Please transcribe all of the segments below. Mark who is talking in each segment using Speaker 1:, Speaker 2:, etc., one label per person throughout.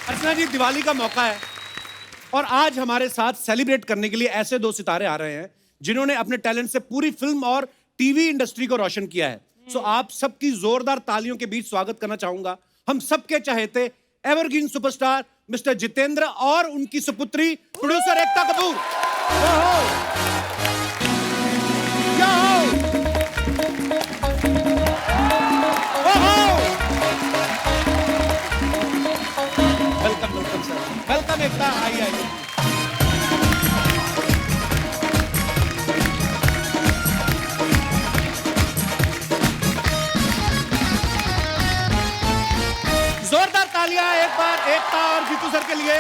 Speaker 1: अर्चना जी, दिवाली का मौका है और आज हमारे साथ सेलिब्रेट करने के लिए ऐसे दो सितारे आ रहे हैं जिन्होंने अपने टैलेंट से पूरी फिल्म और टीवी इंडस्ट्री को रोशन किया है। सो आप सबकी जोरदार तालियों के बीच स्वागत करना चाहूंगा हम सबके चहेते एवरग्रीन सुपरस्टार मिस्टर जितेंद्र और उनकी सुपुत्री producer Ekta Kapoor. Welcome welcome sir, welcome Ekta, आइए आइए। जोरदार तालियां एक बार एकता और जीतू सर के लिए।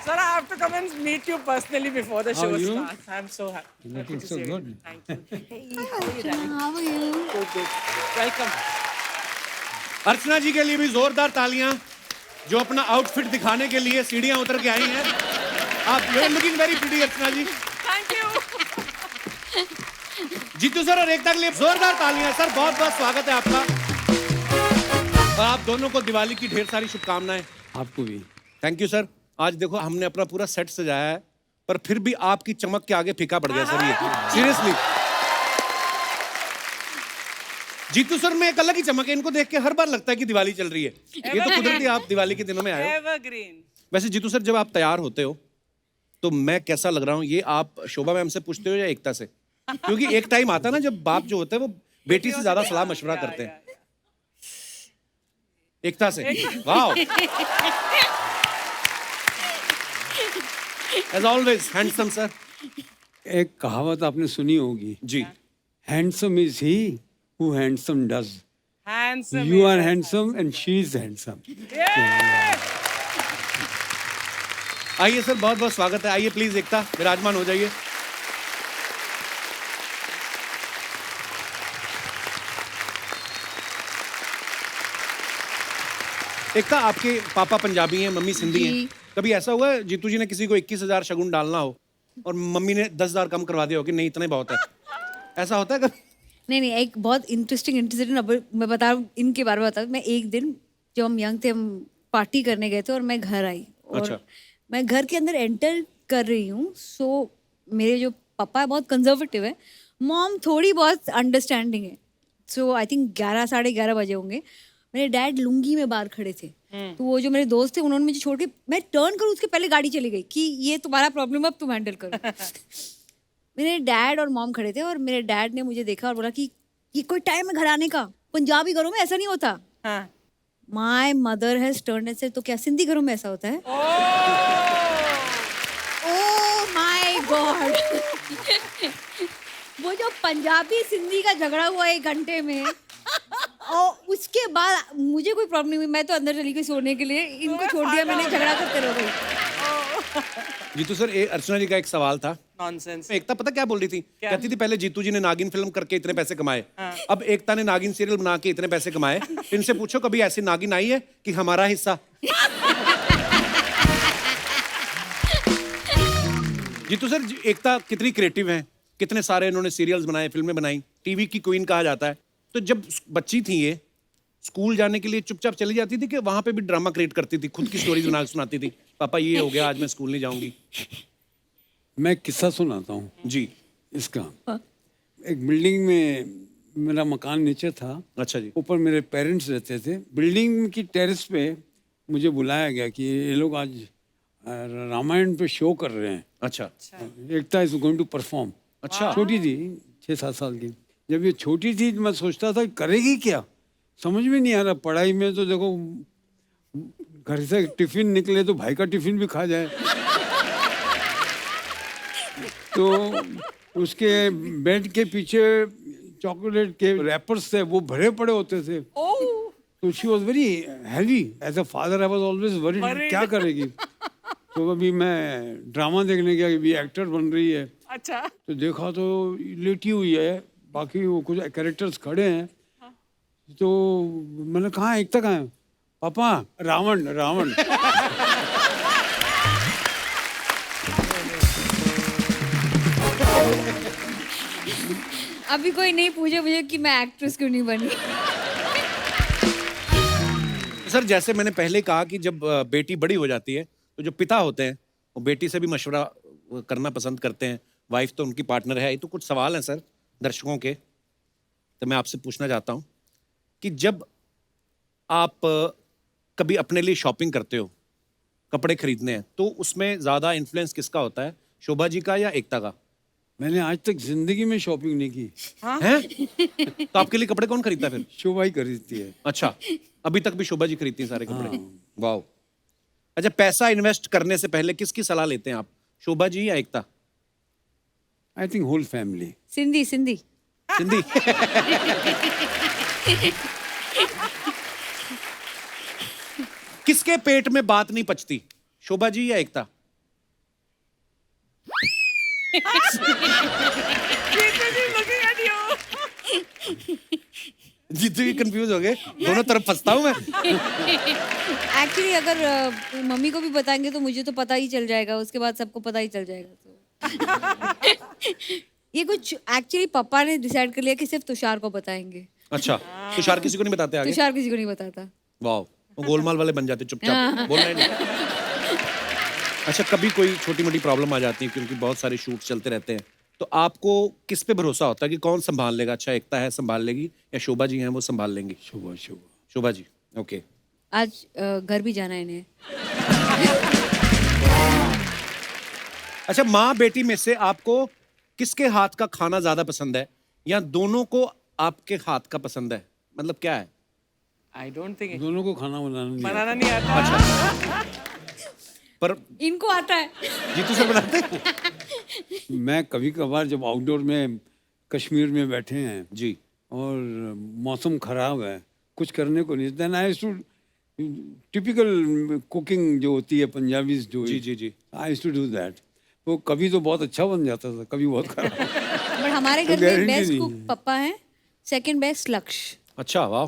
Speaker 2: Sir, I have to come and meet you personally before the show starts. I'm so happy.
Speaker 3: Looking
Speaker 2: to
Speaker 3: so
Speaker 2: see you.
Speaker 3: good.
Speaker 2: Thank you. Hey, how are you, darling?
Speaker 4: How are you?
Speaker 2: Good, good. Welcome.
Speaker 1: अर्चना जी के लिए भी जोरदार तालियां जो अपना outfit दिखाने के लिए सीढ़ियां उतर के आई हैं। आप you are looking very pretty Archana ji.
Speaker 2: Thank you.
Speaker 1: Jeetu sir और एकता के लिए जोरदार तालियां। सर बहुत बहुत स्वागत है आपका और आप दोनों को दिवाली की ढेर सारी शुभकामनाएं।
Speaker 3: आपको भी।
Speaker 1: Thank you sir. आज देखो हमने अपना पूरा सेट सजाया है पर फिर भी आपकी चमक के आगे फीका पड़ गया सर ये, सीरियसली। जीतू सर में एक अलग ही चमक है, इनको देख के हर बार लगता है कि दिवाली चल रही है। ये तो कुदरती आप दिवाली के दिनों में आए हो।
Speaker 2: Evergreen.
Speaker 1: वैसे जीतू सर जब आप तैयार होते हो तो मैं कैसा लग रहा हूँ ये आप शोभा मैम से पूछते हो या एकता से? क्योंकि एक टाइम आता है ना जब बाप जो होते हैं वो बेटी से ज्यादा सलाह मशवरा करते हैं। एकता से। वाह। As always handsome sir.
Speaker 3: एक कहावत आपने सुनी होगी,
Speaker 1: जी।
Speaker 3: Handsome is he who handsome does.
Speaker 2: Handsome.
Speaker 3: You are handsome and she is handsome.
Speaker 1: आइए सर, बहुत बहुत स्वागत है। आइए प्लीज एकता विराजमान हो जाइए। एकता, आपके पापा पंजाबी हैं, मम्मी सिंधी हैं। कभी ऐसा हुआ है जीतू जी ने किसी को 21,000 शगुन डालना हो और मम्मी ने 10,000 कम करवा दिया हो कि नहीं इतना ही बहुत है? ऐसा होता है कभी?
Speaker 4: नहीं, एक बहुत इंटरेस्टिंग इंसिडेंट अब मैं बता रहा हूँ, इनके बारे में बता रहा हूँ। मैं एक दिन जब हम यंग थे, हम पार्टी करने गए थे और मैं घर आई और
Speaker 1: अच्छा। मैं
Speaker 4: घर के अंदर एंटर कर रही हूँ। सो मेरे जो पापा है बहुत कंजर्वेटिव है, मॉम थोड़ी बहुत अंडरस्टैंडिंग है। सो आई थिंक 11 साढ़े 11 बजे होंगे। मेरे डैड लुंगी में बाहर खड़े थे, तो वो जो मेरे दोस्त थे उन्होंने मुझे छोड़ के, मैं टर्न करूँ उसके पहले गाड़ी चली गई कि ये तुम्हारा प्रॉब्लम, अब तुम हैंडल करो। मेरे डैड और मॉम खड़े थे और मेरे डैड ने मुझे देखा और बोला कि ये कोई टाइम है घर आने का, पंजाबी घरों में ऐसा नहीं होता।
Speaker 2: हाँ.
Speaker 4: My mother has turned and said, तो क्या सिंधी घरों में ऐसा होता है? Oh my God. वो जो पंजाबी सिंधी का झगड़ा हुआ 1 घंटे में और उसके बाद मुझे कोई प्रॉब्लम नहीं हुई, मैं तो अंदर चली गई सोने के लिए, इनको छोड़ दिया मैंने, झगड़ा करते रह गई।
Speaker 1: जीतू सर, अर्चना जी का एक सवाल था।
Speaker 2: Nonsense.
Speaker 1: एकता पता क्या बोल रही थी? कहती थी पहले जीतू जी ने नागिन फिल्म करके इतने पैसे कमाए, अब एकता ने नागिन सीरियल बना के इतने पैसे कमाए। इनसे पूछो कभी ऐसी नागिन आई है कि हमारा हिस्सा? जीतू सर, एकता कितनी क्रिएटिव हैं, कितने सारे इन्होंने सीरियल्स बनाए, फिल्में बनाई, टीवी की क्वीन कहा जाता है। तो जब बच्ची थी ये, स्कूल जाने के लिए चुपचाप चली जाती थी कि वहां पे भी ड्रामा क्रिएट करती थी, खुद की स्टोरीज बना के सुनाती थी? पापा ये हो गया, आज मैं स्कूल नहीं जाऊंगी।
Speaker 3: मैं किस्सा सुनाता हूँ
Speaker 1: जी।
Speaker 3: इसका। एक बिल्डिंग में मेरा मकान नीचे था,
Speaker 1: अच्छा जी।
Speaker 3: ऊपर मेरे पेरेंट्स रहते थे। बिल्डिंग की टेरेस पे मुझे बुलाया गया कि ये लोग आज रामायण पे शो कर रहे हैं।
Speaker 1: अच्छा।
Speaker 3: एकता इज गोइंग टू परफॉर्म।
Speaker 1: अच्छा।
Speaker 3: छोटी थी, 6-7 साल की। जब ये छोटी थी मैं सोचता था करेगी क्या, समझ में नहीं आ रहा। पढ़ाई में तो देखो, घर से टिफिन निकले तो भाई का टिफिन भी खा जाए। तो उसके बेड के पीछे चॉकलेट के रैपर्स थे, वो भरे पड़े होते थे। तो she was very heavy. As a father I was always worried क्या करेगी। तो अभी मैं ड्रामा देखने गया, अभी एक्टर बन रही है।
Speaker 2: अच्छा.
Speaker 3: तो देखा तो लेटी हुई है, बाकी वो कुछ कैरेक्टर्स खड़े हैं। तो मैंने कहा एकता कहाँ है? पापा रावण रावण।
Speaker 4: अभी कोई नहीं पूछे मुझे कि मैं एक्ट्रेस क्यों नहीं बनी।
Speaker 1: सर जैसे मैंने पहले कहा कि जब बेटी बड़ी हो जाती है तो जो पिता होते हैं वो बेटी से भी मशवरा करना पसंद करते हैं, वाइफ तो उनकी पार्टनर है। ये तो कुछ सवाल हैं सर दर्शकों के, तो मैं आपसे पूछना चाहता हूँ कि जब आप कभी अपने लिए शॉपिंग करते हो, कपड़े खरीदने हैं, तो उसमें ज्यादा इन्फ्लुएंस किसका होता है, शोभा जी का या एकता का?
Speaker 3: मैंने आज तक जिंदगी में शॉपिंग नहीं की।
Speaker 1: हैं? तो आपके लिए कपड़े कौन खरीदता है फिर?
Speaker 3: शोभा ही खरीदती है।
Speaker 1: अच्छा, अभी तक भी शोभा जी खरीदती हैं सारे कपड़े? वाह। अच्छा, पैसा इन्वेस्ट करने से पहले किसकी सलाह लेते हैं आप, शोभा जी या Ekta?
Speaker 3: I think whole family.
Speaker 4: Sindhi Sindhi
Speaker 1: Sindhi. किसके पेट में बात नहीं पचती, शोभा जी या एकता?
Speaker 2: looking at you.
Speaker 1: जीतू भी कंफ्यूज हो गए, दोनों तरफ फंसता हूं मैं।
Speaker 4: एक्चुअली अगर मम्मी को भी बताएंगे तो मुझे तो पता ही चल जाएगा, उसके बाद सबको पता ही चल जाएगा। तो ये कुछ एक्चुअली पापा ने डिसाइड कर लिया कि सिर्फ तुषार को बताएंगे।
Speaker 1: अच्छा, तुषार किसी को नहीं बताते आगे?
Speaker 4: तुषार किसी को नहीं बताता।
Speaker 1: वाह, वो गोलमाल वाले बन जाते चुपचाप, बोलना ही नहीं। अच्छा, कभी कोई छोटी मोटी प्रॉब्लम आ जाती है क्योंकि बहुत सारे शूट चलते रहते हैं, तो आपको किस पे भरोसा होता है कि कौन संभाल लेगा? अच्छा, एकता है संभाल लेगी या शोभा जी हैं वो संभाल लेंगी?
Speaker 3: शोभा।
Speaker 1: शोभा जी, ओके।
Speaker 4: आज घर भी जाना है इन्हें।
Speaker 1: अच्छा, माँ बेटी में से आपको किसके हाथ का खाना ज्यादा पसंद है, या दोनों को आपके हाथ का पसंद है? मतलब क्या है?
Speaker 2: I don't think
Speaker 3: दोनों को खाना
Speaker 2: बनाना नहीं आता।
Speaker 1: अच्छा, पर
Speaker 4: इनको आता है।
Speaker 1: जीतू सर बनाते हैं?
Speaker 3: मैं कभी कभार जब आउटडोर में कश्मीर में बैठे हैं
Speaker 1: जी,
Speaker 3: और मौसम खराब है, कुछ करने को नहीं, then I to typical cooking जो होती है पंजाबी जो,
Speaker 1: जी।
Speaker 3: I to do that. तो कभी तो बहुत अच्छा बन जाता था, कभी बहुत खराब।
Speaker 4: बट हमारे घर में
Speaker 3: guarantee
Speaker 4: बेस्ट
Speaker 3: नहीं
Speaker 4: कुक
Speaker 3: है।
Speaker 4: पापा हैं, सेकंड बेस्ट लक्ष्य।
Speaker 1: अच्छा, वाह,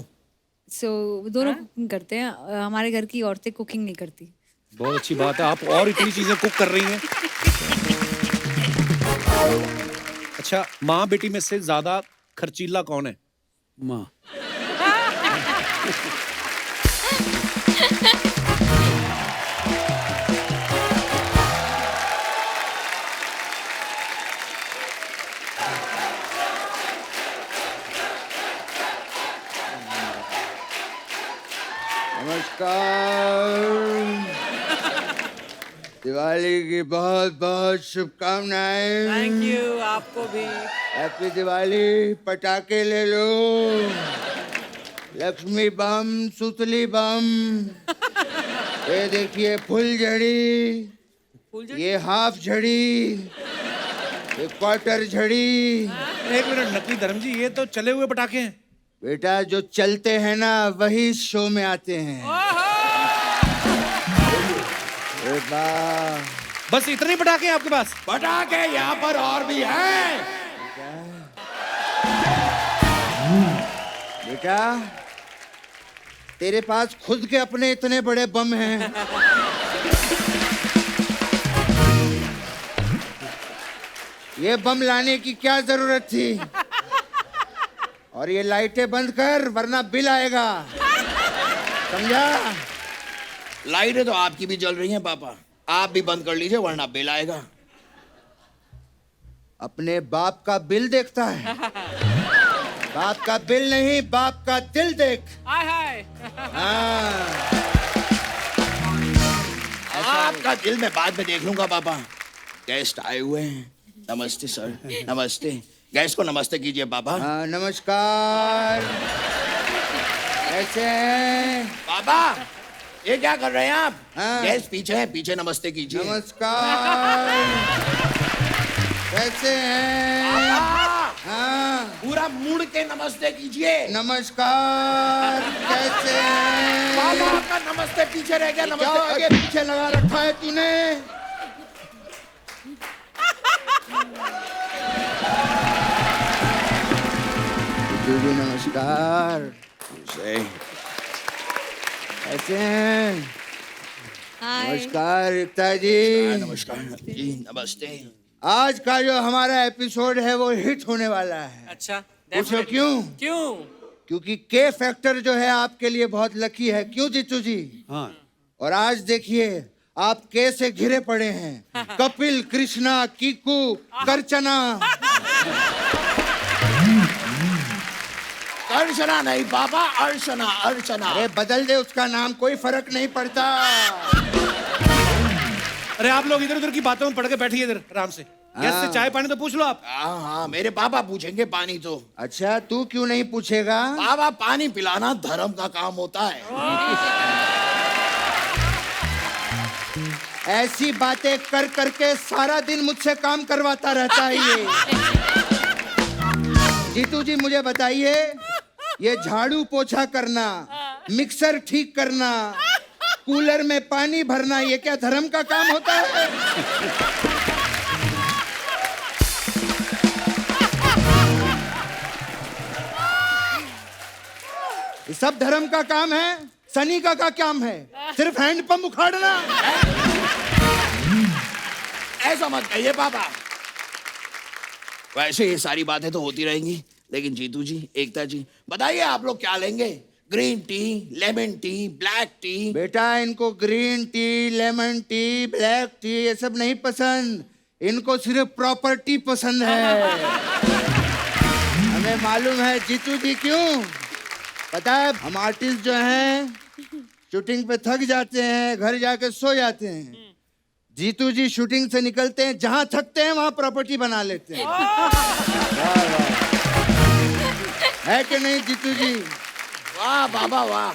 Speaker 4: सो दोनों कुकिंग करते हैं। हमारे घर की औरतें कुकिंग नहीं करती।
Speaker 1: बहुत अच्छी बात है, आप और इतनी चीजें कुक कर रही हैं। अच्छा, माँ बेटी में से ज्यादा खर्चीला कौन है?
Speaker 3: माँ।
Speaker 5: नमस्कार। दिवाली की बहुत बहुत शुभकामनाएं।
Speaker 2: Thank you, आपको भी।
Speaker 5: हैप्पी दिवाली। पटाखे ले लो, लक्ष्मी बम, सुतली बम, ये देखिए फुलझड़ी, ये हाफ झड़ी, ये क्वार्टर झड़ी।
Speaker 1: एक मिनट नकली धर्म जी, ये तो चले हुए पटाखे हैं।
Speaker 5: बेटा, जो चलते हैं ना वही शो में आते हैं। अरे वाह,
Speaker 1: बस इतने ही पटाखे हैं आपके पास?
Speaker 5: पटाखे यहाँ पर और भी हैं। बेटा, तेरे पास खुद के अपने इतने बड़े बम हैं। ये बम लाने की क्या जरूरत थी? और ये लाइटें बंद कर वरना बिल आएगा, समझा?
Speaker 6: लाइटें तो आपकी भी जल रही हैं पापा, आप भी बंद कर लीजिए वरना बिल आएगा।
Speaker 5: अपने बाप का बिल देखता है, बाप का बिल नहीं, बाप का दिल देख।
Speaker 2: हाय।
Speaker 5: हाँ,
Speaker 6: आपका दिल मैं बाद में देख लूंगा पापा। गेस्ट आए हुए हैं। नमस्ते सर। नमस्ते। गेस्ट को नमस्ते कीजिए पापा।
Speaker 5: हाँ, नमस्कार। कैसे हैं?
Speaker 6: पापा, ये क्या कर रहे हैं आप?
Speaker 5: हाँ।
Speaker 6: गेस्ट पीछे हैं, पीछे नमस्ते कीजिए।
Speaker 5: नमस्कार। कैसे हैं?
Speaker 6: पापा,
Speaker 5: हाँ,
Speaker 6: पूरा मुड़ के नमस्ते कीजिए।
Speaker 5: नमस्कार। कैसे हैं?
Speaker 6: पापा, आपका नमस्ते पीछे रह गया।
Speaker 5: क्या
Speaker 6: नमस्ते आगे।
Speaker 5: पीछे लगा रखा है तूने? जी नमस्कार। कैसे हैं?
Speaker 4: हाय।
Speaker 5: नमस्कार एकता जी।
Speaker 6: नमस्कार जी, नमस्ते।
Speaker 5: आज का जो हमारा एपिसोड है वो हिट होने वाला है।
Speaker 2: अच्छा,
Speaker 5: पूछो
Speaker 2: definitely।
Speaker 5: क्यों?
Speaker 2: क्यों?
Speaker 5: क्योंकि के फैक्टर जो है आपके लिए बहुत लकी है, क्यों जीतू जी?
Speaker 3: हाँ
Speaker 5: और आज देखिए आप के से घिरे पड़े हैं, कपिल, कृष्णा, कीकू, करचना।
Speaker 6: अर्चना नहीं बाबा, अर्चना अर्चना।
Speaker 5: अरे बदल दे उसका नाम, कोई फर्क नहीं पड़ता।
Speaker 1: अरे आप लोग इधर उधर की बातों में पड़ के बैठिए इधर आराम से। गेस्ट से चाय पानी तो पूछ लो आप।
Speaker 6: हाँ हाँ, मेरे पापा पूछेंगे पानी तो।
Speaker 5: अच्छा तू क्यों नहीं पूछेगा?
Speaker 6: बाबा पानी पिलाना धर्म का काम होता है।
Speaker 5: ऐसी बातें कर करके सारा दिन मुझसे काम करवाता रहता है ये। जीतू जी मुझे बताइए, ये झाड़ू पोछा करना, मिक्सर ठीक करना, कूलर में पानी भरना, ये क्या धर्म का काम होता है? ये सब धर्म का काम है? सनी का क्या काम है? सिर्फ हैंडपंप उखाड़ना?
Speaker 6: ऐसा मत कहिए पापा। वैसे ये सारी बातें तो होती रहेंगी, लेकिन जीतू जी, एकता जी, बताइए आप लोग क्या लेंगे? Green tea, lemon tea, black T?
Speaker 5: बेटा इनको green tea, lemon tea, black T ये सब नहीं पसंद, इनको सिर्फ प्रॉपर्टी पसंद है। हमें मालूम है जीतू जी क्यों? पता है हम आर्टिस्ट जो हैं शूटिंग पे थक जाते हैं, घर जाके सो जाते हैं। जीतू जी शूटिंग से निकलते हैं, जहां थकते हैं वहां प्रॉपर्टी बना लेते हैं। वाह वाह, है कि नहीं जीतू जी?
Speaker 6: वाह बाबा वाह,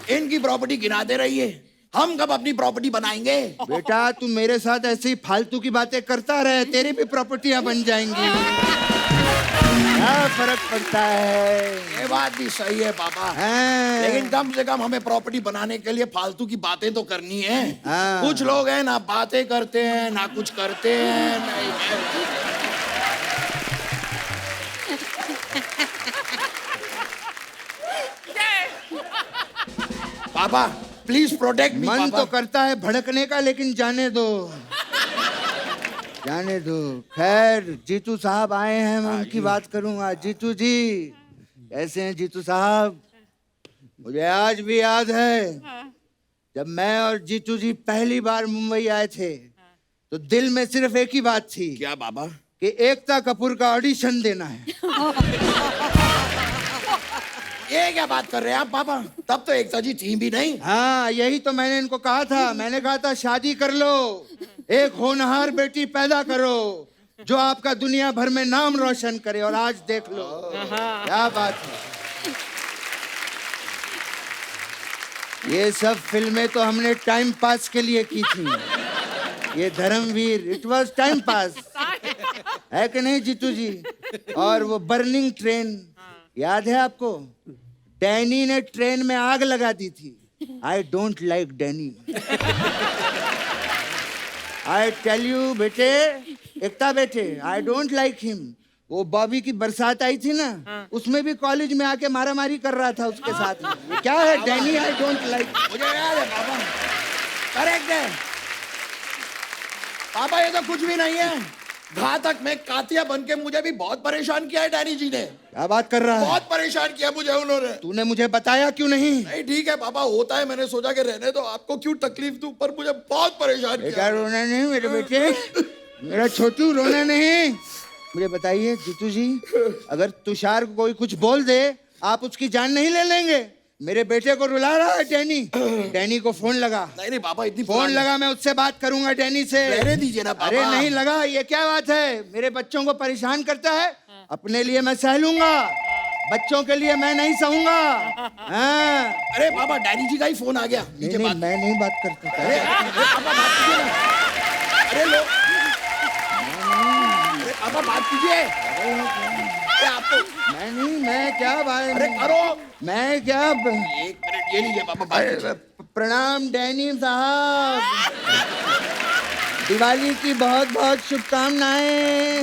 Speaker 6: इनकी प्रॉपर्टी गिनाते रहिए, हम कब अपनी प्रॉपर्टी बनाएंगे?
Speaker 5: बेटा तू मेरे साथ ऐसे ही फालतू की बातें करता रहे, तेरी भी प्रॉपर्टियां बन जाएंगी। क्या फर्क पड़ता है?
Speaker 6: ये बात भी सही है पापा,
Speaker 5: हाँ।
Speaker 6: लेकिन कम से कम हमें प्रॉपर्टी बनाने के लिए फालतू की बातें तो करनी है।
Speaker 5: हाँ।
Speaker 6: कुछ लोग हैं ना बातें करते हैं ना कुछ करते हैं। नहीं, पापा प्लीज प्रोटेक्ट मी।
Speaker 5: मन तो करता है भड़कने का, लेकिन जाने दो, जाने दो। खैर जीतू साहब आए हैं, मैं उनकी बात करूंगा। जीतू जी कैसे हैं जीतू साहब? मुझे आज भी याद है जब मैं और जीतू जी पहली बार मुंबई आए थे तो दिल में सिर्फ एक ही बात थी।
Speaker 6: क्या बाबा?
Speaker 5: कि एकता कपूर का ऑडिशन देना है।
Speaker 6: ये क्या बात कर रहे हैं आप पापा? तब तो एकता जी थी भी नहीं।
Speaker 5: हाँ यही तो मैंने इनको कहा था। मैंने कहा था शादी कर लो, एक होनहार बेटी पैदा करो जो आपका दुनिया भर में नाम रोशन करे, और आज देख लो क्या बात है। ये सब फिल्में तो हमने टाइम पास के लिए की थी। ये Dharmveer, it was time pass, है कि नहीं जीतू जी? और वो बर्निंग ट्रेन याद है आपको? डैनी ने ट्रेन में आग लगा दी थी। I don't like Danny. I tell you बेटे, एकता बेटे, आई डोंट लाइक हिम। वो बॉबी की बरसात आई थी ना, उसमें भी कॉलेज में आके मारामारी कर रहा था उसके साथ में। ये क्या है डैनी? I don't like.
Speaker 6: मुझे याद है पापा, करेक्ट है पापा, ये तो कुछ भी नहीं है। घातक में कातिया बन के मुझे भी बहुत परेशान किया है डैनी जी ने।
Speaker 5: क्या बात कर रहा है?
Speaker 6: बहुत परेशान किया मुझे उन्होंने।
Speaker 5: तूने मुझे बताया क्यों नहीं?
Speaker 6: नहीं ठीक है पापा, होता है, मैंने सोचा कि रहने दो, आपको क्यों तकलीफ दूं, पर मुझे बहुत परेशान
Speaker 5: बेटा
Speaker 6: किया।
Speaker 5: रोना नहीं मेरे बेटे, मेरा छोटू रोना नहीं। मुझे बताइए जीतू जी, अगर तुषार को कोई कुछ बोल दे आप उसकी जान नहीं ले लेंगे? मेरे बेटे को रुला रहा है डैनी। डैनी को फोन लगा।
Speaker 6: नहीं नहीं पापा, इतनी
Speaker 5: फोन लगा, मैं उससे बात करूंगा डैनी से।
Speaker 6: रहने दीजिए ना पापा।
Speaker 5: अरे नहीं लगा, ये क्या बात है? मेरे बच्चों को परेशान करता है, अपने लिए मैं सह लूंगा, बच्चों के लिए मैं नहीं सहूंगा। हाँ।
Speaker 6: अरे पापा डैनी जी का ही फोन आ गया।
Speaker 5: नहीं,
Speaker 6: नीचे
Speaker 5: नहीं,
Speaker 6: बात।
Speaker 5: मैं नहीं बात करता।
Speaker 6: अरे पापा बात कीजिए ना। अरे लो, अरे पापा बात कीजिए। अरे आपको
Speaker 5: मैं नहीं, मैं क्या बात?
Speaker 6: अरे करो।
Speaker 5: मैं क्या
Speaker 6: एक मिनट ये लीजिए पापा, बात कीजिए।
Speaker 5: प्रणाम डैनी साहब, दिवाली की बहुत बहुत शुभकामनाएं।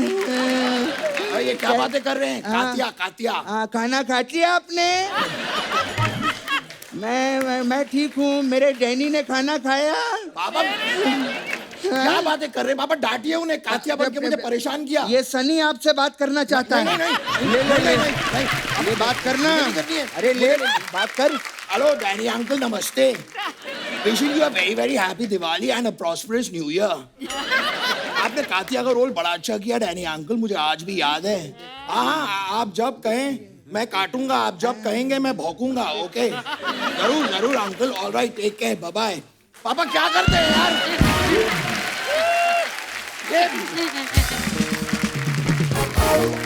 Speaker 6: अरे ये क्या बातें कर रहे हैं? Katya Katya.
Speaker 5: हाँ, खाना खा लिया आपने? मैं ठीक हूँ, मेरे डैनी ने खाना खाया।
Speaker 6: पापा क्या बातें कर रहे हैं पापा? डांटिए उन्हें, कातिया बन के मुझे परेशान किया।
Speaker 5: ये सनी आपसे बात करना चाहता है।
Speaker 6: नहीं नहीं नहीं, नहीं, नहीं, नहीं, नहीं,
Speaker 5: ये बात करना।
Speaker 6: नहीं करनी है।
Speaker 5: अरे ले बात कर।
Speaker 6: हेलो डैनी अंकल, नमस्ते। Wishing you a very very happy Diwali and a prosperous new year. आपने कातिया का रोल बड़ा अच्छा किया डैनी अंकल, मुझे आज भी याद है। हाँ, आप जब कहें मैं काटूंगा, आप जब कहेंगे मैं भौंकूंगा। ओके, जरूर जरूर uncle. Alright, take care, bye bye. पापा क्या करते हैं यार?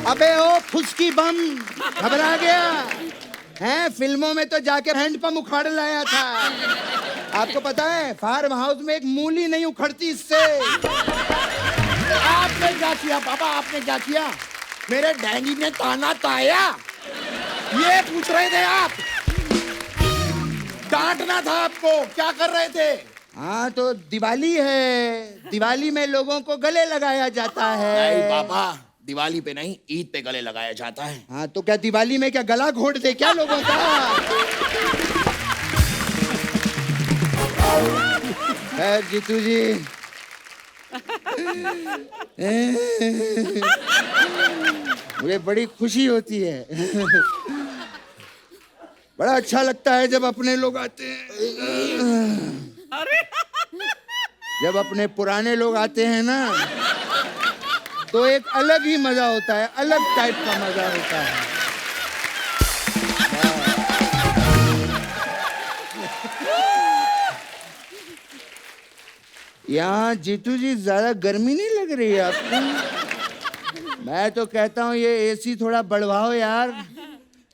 Speaker 5: अबे ओ फुसकी बम, घबरा गया हैं? फिल्मों में तो जाके हैंडपंप उखाड़ लाया था। आपको पता है फार्म हाउस में एक मूली नहीं उखड़ती इससे।
Speaker 6: आपने क्या किया पापा, आपने क्या किया? मेरे डैडी ने ताना ताया, ये पूछ रहे थे आप? डांटना था आपको, क्या कर रहे थे?
Speaker 5: हाँ तो दिवाली है, दिवाली में लोगों को गले लगाया जाता है।
Speaker 6: नहीं पापा, दिवाली पे नहीं, ईद पे गले लगाया जाता है।
Speaker 5: हाँ तो क्या दिवाली में क्या गला घोट दे क्या लोगों का? खैर जीतू जी, मुझे बड़ी खुशी होती है। बड़ा अच्छा लगता है जब अपने लोग आते हैं। जब अपने पुराने लोग आते हैं ना, तो एक अलग ही मजा होता है, अलग टाइप का मजा होता है। यहाँ जीतू जी ज्यादा गर्मी नहीं लग रही है आपको? मैं तो कहता हूँ ये एसी थोड़ा बढ़वाओ यार,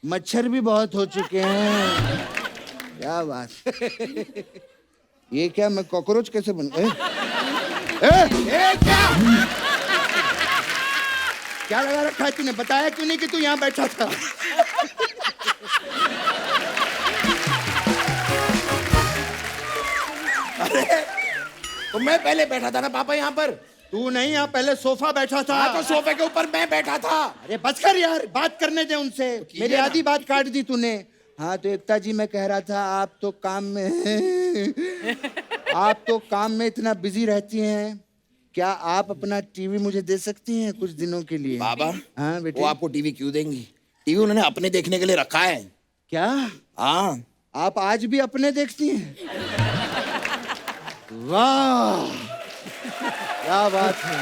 Speaker 5: मच्छर भी बहुत हो चुके हैं। क्या बात। ये क्या, मैं कॉकरोच कैसे बन गए? क्या लगा रखा है तूने? बताया क्यों नहीं कि तू यहाँ बैठा था?
Speaker 6: अरे तो मैं पहले बैठा था ना पापा यहाँ पर।
Speaker 5: तू नहीं, यहाँ पहले सोफा बैठा था।
Speaker 6: हाँ, तो सोफे के ऊपर मैं बैठा था।
Speaker 5: अरे बस कर यार, बात करने दे उनसे। मेरी
Speaker 6: ना।
Speaker 5: आधी बात काट दी तूने। हाँ तो एकता जी, मैं कह रहा था आप तो काम में आप तो काम में इतना बिजी रहती हैं, क्या आप अपना टीवी मुझे दे सकती हैं कुछ दिनों के लिए?
Speaker 6: बाबा,
Speaker 5: हाँ बेटे।
Speaker 6: वो आपको टीवी क्यों देंगी? टीवी उन्होंने अपने देखने के लिए रखा है।
Speaker 5: क्या
Speaker 6: हाँ,
Speaker 5: आप आज भी अपने देखती हैं? वाह, क्या बात है।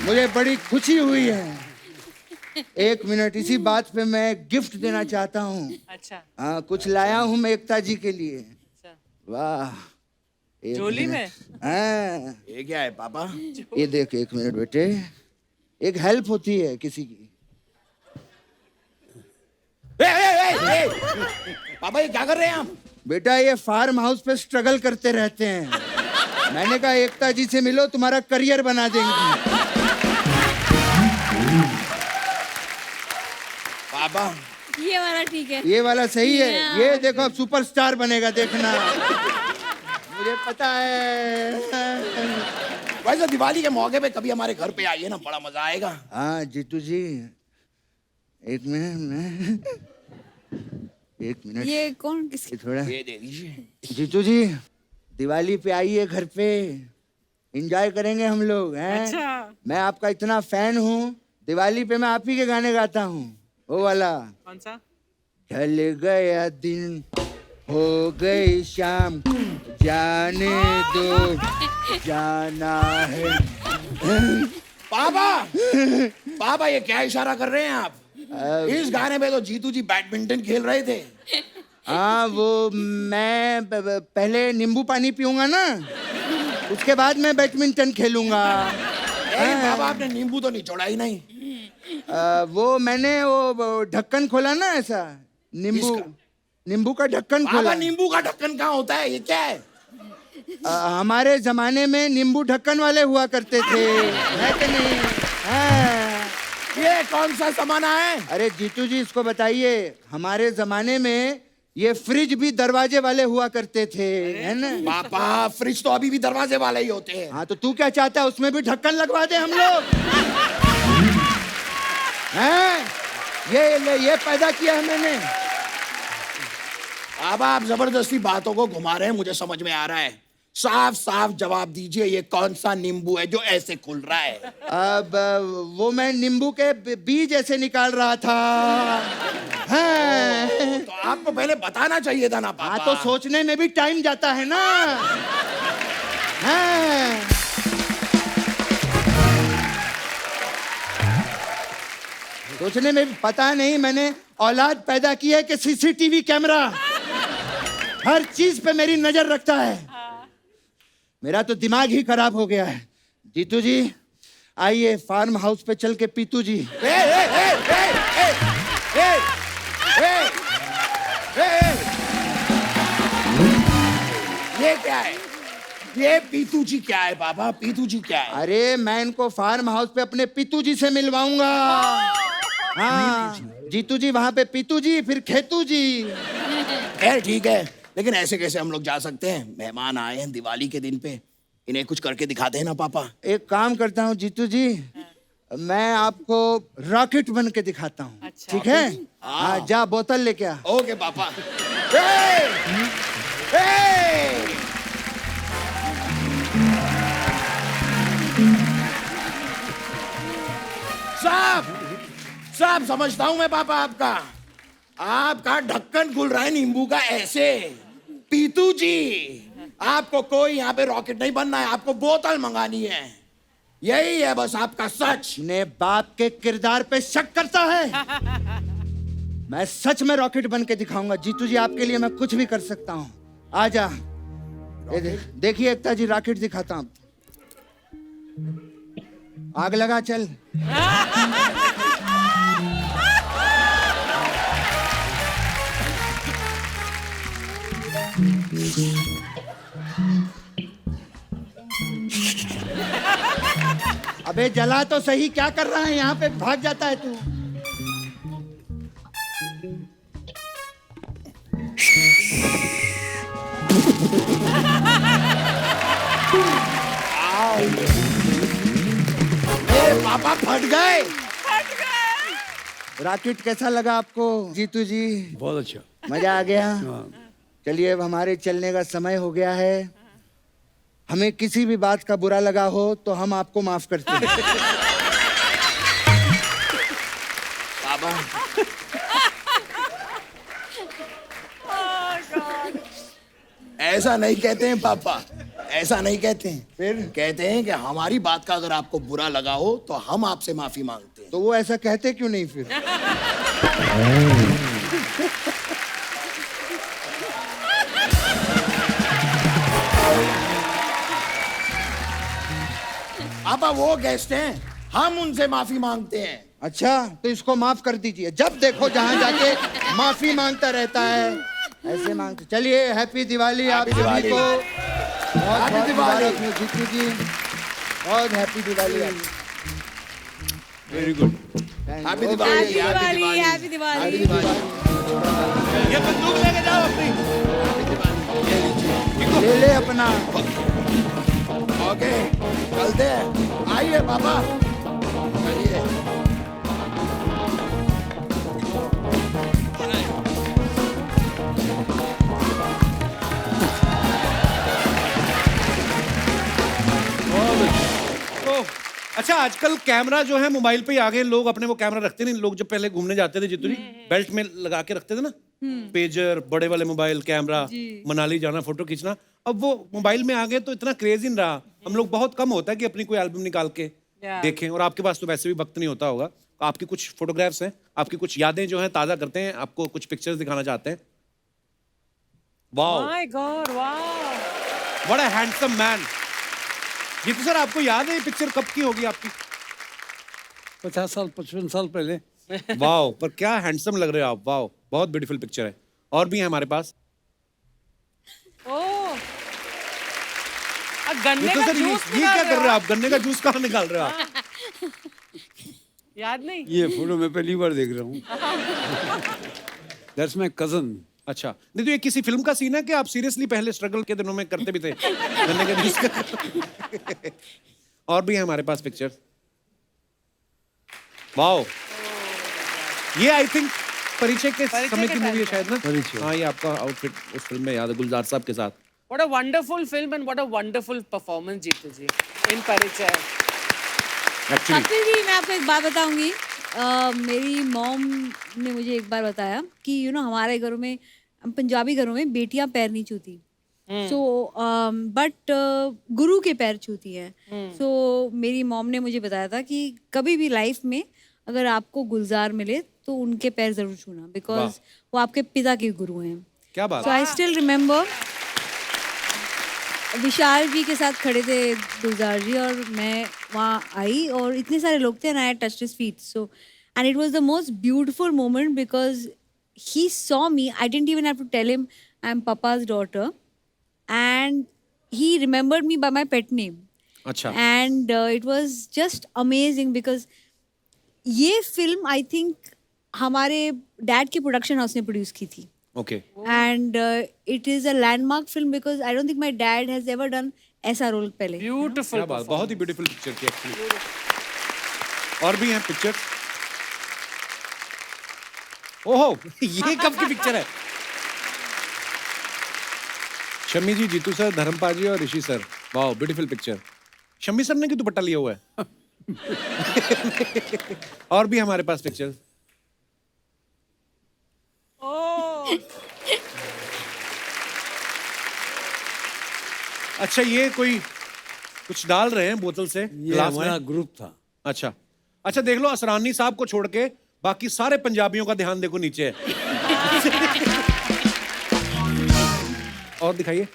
Speaker 5: मुझे बड़ी खुशी हुई है। एक मिनट, इसी बात पे मैं गिफ्ट देना चाहता हूँ।
Speaker 2: अच्छा,
Speaker 5: हाँ, कुछ लाया हूँ मैं एकता जी के लिए।
Speaker 2: अच्छा।
Speaker 5: वाह, एक
Speaker 2: झोली में?
Speaker 5: मिनट। हाँ,
Speaker 6: ये क्या है पापा?
Speaker 5: ये देख, एक मिनट बेटे, एक हेल्प होती है किसी की।
Speaker 6: ए! पापा ये क्या कर रहे हैं आप?
Speaker 5: बेटा ये फार्म हाउस पे स्ट्रगल करते रहते हैं। मैंने कहा एकता जी से मिलो, तुम्हारा करियर बना देंगे।
Speaker 6: पापा
Speaker 4: ये वाला ठीक है।
Speaker 5: ये वाला सही है। ये देखो अब सुपरस्टार बनेगा, देखना। मुझे पता है।
Speaker 6: वैसे दिवाली के मौके पे कभी हमारे घर पे आइए ना, बड़ा मजा आएगा।
Speaker 5: हाँ जीतू जी, एक मिनट, एक मिनट।
Speaker 4: ये कौन किसकी?
Speaker 5: ये थोड़ा
Speaker 6: ये दे दीजिए।
Speaker 5: जीतू जी, दिवाली पे आइए घर पे, एंजॉय करेंगे हम लोग हैं।
Speaker 2: अच्छा।
Speaker 5: मैं आपका इतना फैन हूँ, दिवाली पे मैं आप ही के गाने गाता हूँ। वो वाला,
Speaker 2: कौन सा?
Speaker 5: ढल गया दिन हो गई शाम, जाने दो जाना है।
Speaker 6: पापा पापा ये क्या इशारा कर रहे हैं आप? इस गाने में तो जीतू जी बैडमिंटन खेल रहे थे।
Speaker 5: हाँ वो मैं पहले नींबू पानी पीऊंगा ना, उसके बाद मैं बैडमिंटन खेलूंगा।
Speaker 6: पापा आपने नींबू तो निचोड़ा ही नहीं।
Speaker 5: वो मैंने वो ढक्कन खोला ना, ऐसा नींबू का ढक्कन खोला।
Speaker 6: पापा नींबू का ढक्कन कहाँ होता है? ये क्या है?
Speaker 5: हमारे जमाने में नींबू ढक्कन वाले हुआ करते थे, है कि नहीं? हाँ।
Speaker 6: ये कौन सा जमाना है?
Speaker 5: अरे जीतू जी इसको बताइए, हमारे जमाने में ये फ्रिज भी दरवाजे वाले हुआ करते थे, है ना?
Speaker 6: पापा फ्रिज तो अभी भी दरवाजे वाले ही होते हैं।
Speaker 5: हाँ तो तू क्या चाहता है, उसमें भी ढक्कन लगवा दे हम लोग? हैं? ये पैदा किया है मैंने।
Speaker 6: अब आप जबरदस्ती बातों को घुमा रहे हैं, मुझे समझ में आ रहा है। साफ साफ जवाब दीजिए, ये कौन सा नींबू है जो ऐसे खुल रहा है?
Speaker 5: अब वो मैं नींबू के बीज ऐसे निकाल रहा था। हाँ,
Speaker 6: तो आपको पहले बताना चाहिए था ना पापा।
Speaker 5: हाँ तो सोचने में भी टाइम जाता है ना। हाँ। सोचने में भी, पता नहीं मैंने औलाद पैदा की है कि सीसीटीवी कैमरा हर चीज पे मेरी नजर रखता है। मेरा तो दिमाग ही खराब हो गया है। जीतू जी आइए फार्म हाउस पे चल के पीतू जी।
Speaker 6: ए, ए, ए, ए, ए, ए, ए, ए, ए। ये क्या है? ये पीतू जी क्या है पापा? पीतू जी क्या है?
Speaker 5: अरे मैं इनको फार्म हाउस पे अपने पीतू जी से मिलवाऊंगा। हाँ जीतू जी वहां पे पीतू जी फिर खेतू जी।
Speaker 6: खैर ठीक है, लेकिन ऐसे कैसे हम लोग जा सकते हैं? मेहमान आए हैं दिवाली के दिन पे, इन्हें कुछ करके दिखाते हैं ना पापा।
Speaker 5: एक काम करता हूँ जीतू जी, मैं आपको रॉकेट बन के दिखाता हूँ। ठीक है? हाँ जा बोतल लेके आ।
Speaker 6: ओके पापा। ए! ए! साहब समझता हूं मैं पापा आपका। आपका ढक्कन खुल रहा है नींबू का ऐसे। पीतू जी आपको कोई यहाँ पे रॉकेट नहीं बनना है, आपको बोतल मंगानी है। यही है बस आपका सच।
Speaker 5: ने बाप के किरदार पे शक करता है। मैं सच में रॉकेट बन के दिखाऊंगा जीतू जी, आपके लिए मैं कुछ भी कर सकता हूँ। आजा देखिए एकता जी रॉकेट दिखाता हूँ। आग लगा चल। अबे जला तो सही, क्या कर रहा है यहाँ पे? भाग जाता है तू।
Speaker 6: मेरे पापा फट गए।
Speaker 5: रॉकेट कैसा लगा आपको जीतू जी?
Speaker 3: बहुत अच्छा।
Speaker 5: मजा आ गया?
Speaker 3: हाँ।
Speaker 5: चलिए अब हमारे चलने का समय हो गया है। हमें किसी भी बात का बुरा लगा हो तो हम आपको माफ करते हैं।
Speaker 6: पापा ऐसा नहीं कहते हैं पापा, ऐसा नहीं कहते हैं।
Speaker 5: फिर
Speaker 6: कहते हैं कि हमारी बात का अगर आपको बुरा लगा हो तो हम आपसे माफी मांगते हैं।
Speaker 5: तो वो ऐसा कहते क्यों नहीं फिर?
Speaker 6: पापा वो गेस्ट हैं, हम उनसे माफी मांगते हैं।
Speaker 5: अच्छा तो इसको माफ कर दीजिए। जब देखो जहां जाके माफी मांगता रहता है, ऐसे मांगते। चलिए हैप्पी दिवाली आप सभी
Speaker 6: दिवाली।
Speaker 5: को। बहुत
Speaker 6: हैप्पी
Speaker 5: बहुत
Speaker 6: दिवाली।
Speaker 5: मुबारक हो जीतू जी, बहुत happy Diwali.
Speaker 3: Very good.
Speaker 6: Happy Diwali. Happy Diwali.
Speaker 4: Happy Diwali.
Speaker 6: Happy Diwali.
Speaker 1: ये बंदूक लेके जाओ अपनी।
Speaker 5: ले ले अपना।
Speaker 6: ओके चलते हैं। आइए पापा चलिए।
Speaker 1: तो अच्छा आजकल कैमरा जो है मोबाइल पे ही आ गए। लोग अपने वो कैमरा रखते नहीं। लोग जब पहले घूमने जाते थे जितनी बेल्ट में लगा के रखते थे ना, पेजर बड़े वाले मोबाइल कैमरा, मनाली जाना फोटो खींचना। अब वो मोबाइल में आ गए तो इतना क्रेज ही नहीं रहा। हम लोग बहुत कम होता है कि अपनी कोई एल्बम निकाल के देखें। और आपके पास तो वैसे भी वक्त नहीं होता होगा। आपकी कुछ फोटोग्राफ्स हैं, आपकी कुछ यादें जो हैं ताज़ा करते हैं, आपको कुछ पिक्चर्स दिखाना चाहते हैं। Wow
Speaker 2: My God, wow.
Speaker 1: What a handsome man. Jeetu sir आपको याद है ये पिक्चर कब की होगी आपकी?
Speaker 3: 50 साल 55 साल पहले।
Speaker 1: वाओ पर क्या हैंडसम लग रहे हो आप। वाओ बहुत ब्यूटीफुल पिक्चर है। और भी है हमारे पास।
Speaker 2: Oh. गन्ने
Speaker 1: जीतू
Speaker 2: का
Speaker 1: सर
Speaker 2: जूस
Speaker 1: ये क्या कर रहे हो आप? गन्ने का जूस कहाँ निकाल रहे हो आप?
Speaker 2: याद नहीं?
Speaker 3: ये फोटो मैं पहली बार देख रहा हूँ। That's my cousin.
Speaker 1: अच्छा नहीं तो ये किसी फिल्म का सीन है कि आप सीरियसली पहले स्ट्रगल के दिनों में करते भी थे गन्ने के जूस का? और भी है हमारे पास पिक्चर। वाओ ये आई थिंक परिचय के समय की मूवी है शायद ना।
Speaker 3: परिचय।
Speaker 1: हाँ ये आपका आउटफिट उस फिल्म में याद है गुलजार साहब के साथ।
Speaker 2: What a wonderful film and what a wonderful performance, Jeetu ji, in Parichai.
Speaker 1: Actually
Speaker 4: Kapil ji, मैं आपको एक बात बताऊंगी। मेरी मॉम ने मुझे एक बार बताया कि हमारे घरों में, हम पंजाबी घरों में बेटियां पैर नहीं छूती, सो बट गुरु के पैर छूती हैं। सो मेरी मॉम ने मुझे बताया था कि कभी भी लाइफ में अगर आपको गुलजार मिले तो उनके पैर जरूर छूना, बिकॉज वो आपके पिता के गुरु हैं।
Speaker 1: क्या बात
Speaker 4: सो आई स्टिल रिमेम्बर विशाल जी के साथ खड़े थे गुलजार जी, और मैं वहाँ आई और इतने सारे लोग थे, and I touched his feet, so and it was the most beautiful moment because he saw me, I didn't even have to tell him I am पापा's daughter, and he remembered me by my pet name.
Speaker 1: अच्छा।
Speaker 4: And it was just amazing because ये film I think हमारे dad के production house ने produce की थी,
Speaker 1: okay.
Speaker 4: and it is a landmark film because I don't think my dad has ever done ऐसा role पहले।
Speaker 2: Beautiful.
Speaker 1: क्या बात, बहुत ही ब्यूटीफुल पिक्चर थी एक्चुअली। और भी हैं पिक्चर। ओहो, ये कब की पिक्चर है? शम्मी जी, जीतू सर, धर्मपाल जी और Rishi sir, wow beautiful picture. Shammi sir ने क्यों दुपट्टा लिया हुआ है? और भी हमारे पास पिक्चर।
Speaker 2: Oh.
Speaker 1: अच्छा, ये कोई कुछ डाल रहे हैं बोतल से
Speaker 3: ये
Speaker 1: ग्लास
Speaker 3: हमारा
Speaker 1: में?
Speaker 3: ग्रुप था।
Speaker 1: अच्छा अच्छा, देख लो, असरानी साहब को छोड़ के बाकी सारे पंजाबियों का ध्यान देखो नीचे है। और दिखाइए,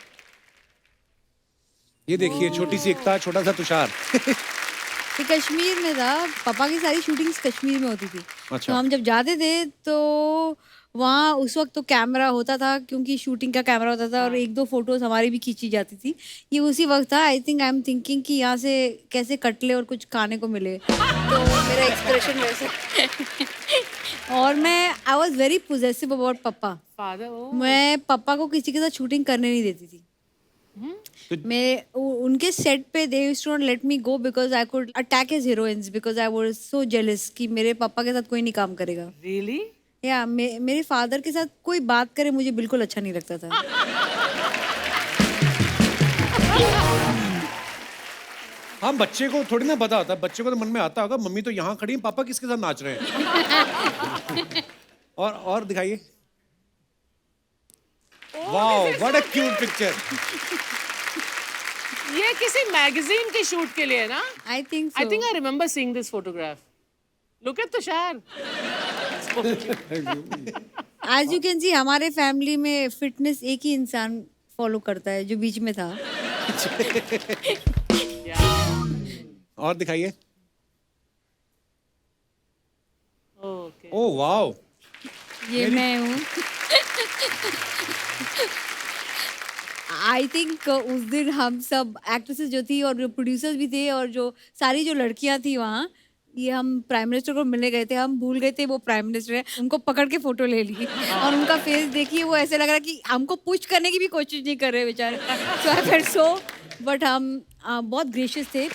Speaker 1: ये देखिए, छोटी सी एकता, छोटा सा तुषार।
Speaker 4: ये कश्मीर में था, पापा की सारी शूटिंग्स कश्मीर में होती थी।
Speaker 1: अच्छा।
Speaker 4: तो हम जब जाते थे तो वहाँ उस वक्त तो कैमरा होता था, क्योंकि शूटिंग का कैमरा होता था, और एक दो फोटोज हमारी भी खींची जाती थी। ये उसी वक्त था, I think I am thinking कि यहाँ से कैसे कट ले और कुछ खाने को मिले, तो मेरा एक्सप्रेशन वैसे। और मैं I was very possessive about पापा।
Speaker 2: Father, oh.
Speaker 4: मैं पापा को किसी के साथ शूटिंग करने नहीं देती थी। मैं उनके सेट पे they used to not let me go because I could attack his heroines because I was so jealous कि मेरे पापा के साथ कोई नहीं काम करेगा।
Speaker 2: Really?
Speaker 4: या मेरे फादर के साथ कोई बात करे मुझे बिल्कुल अच्छा नहीं लगता था।
Speaker 1: हाँ, बच्चे को थोड़ी ना पता होता, बच्चे को तो मन में आता होगा, मम्मी तो यहाँ खड़ी है, पापा किसके साथ नाच रहे हैं। और दिखाइए। Wow, what a cute picture.
Speaker 2: ये किसी मैगजीन के शूट के लिए ना?
Speaker 4: I think
Speaker 2: I think I remember seeing this photograph. Look at Tushar.
Speaker 4: As you can see हमारे फैमिली में फिटनेस एक ही इंसान फॉलो करता है जो बीच में था।
Speaker 1: और दिखाइए।
Speaker 2: Okay.
Speaker 1: ओह वाओ,
Speaker 4: ये मैं हूँ। आई थिंक उस दिन हम सब एक्ट्रेसेस जो थी और जो प्रोड्यूसर्स भी थे और जो सारी जो लड़कियां थी वहाँ, ये हम प्राइम मिनिस्टर को मिलने गए थे, हम भूल गए थे वो प्राइम मिनिस्टर है, उनको पकड़ के फोटो ले ली और उनका फेस देखिए, वो ऐसे लग रहा कि हमको पुश करने की भी कोशिश नहीं कर रहे बेचारे। सो आई फेल्ट सो, बट हम बहुत ग्रेशियस थे।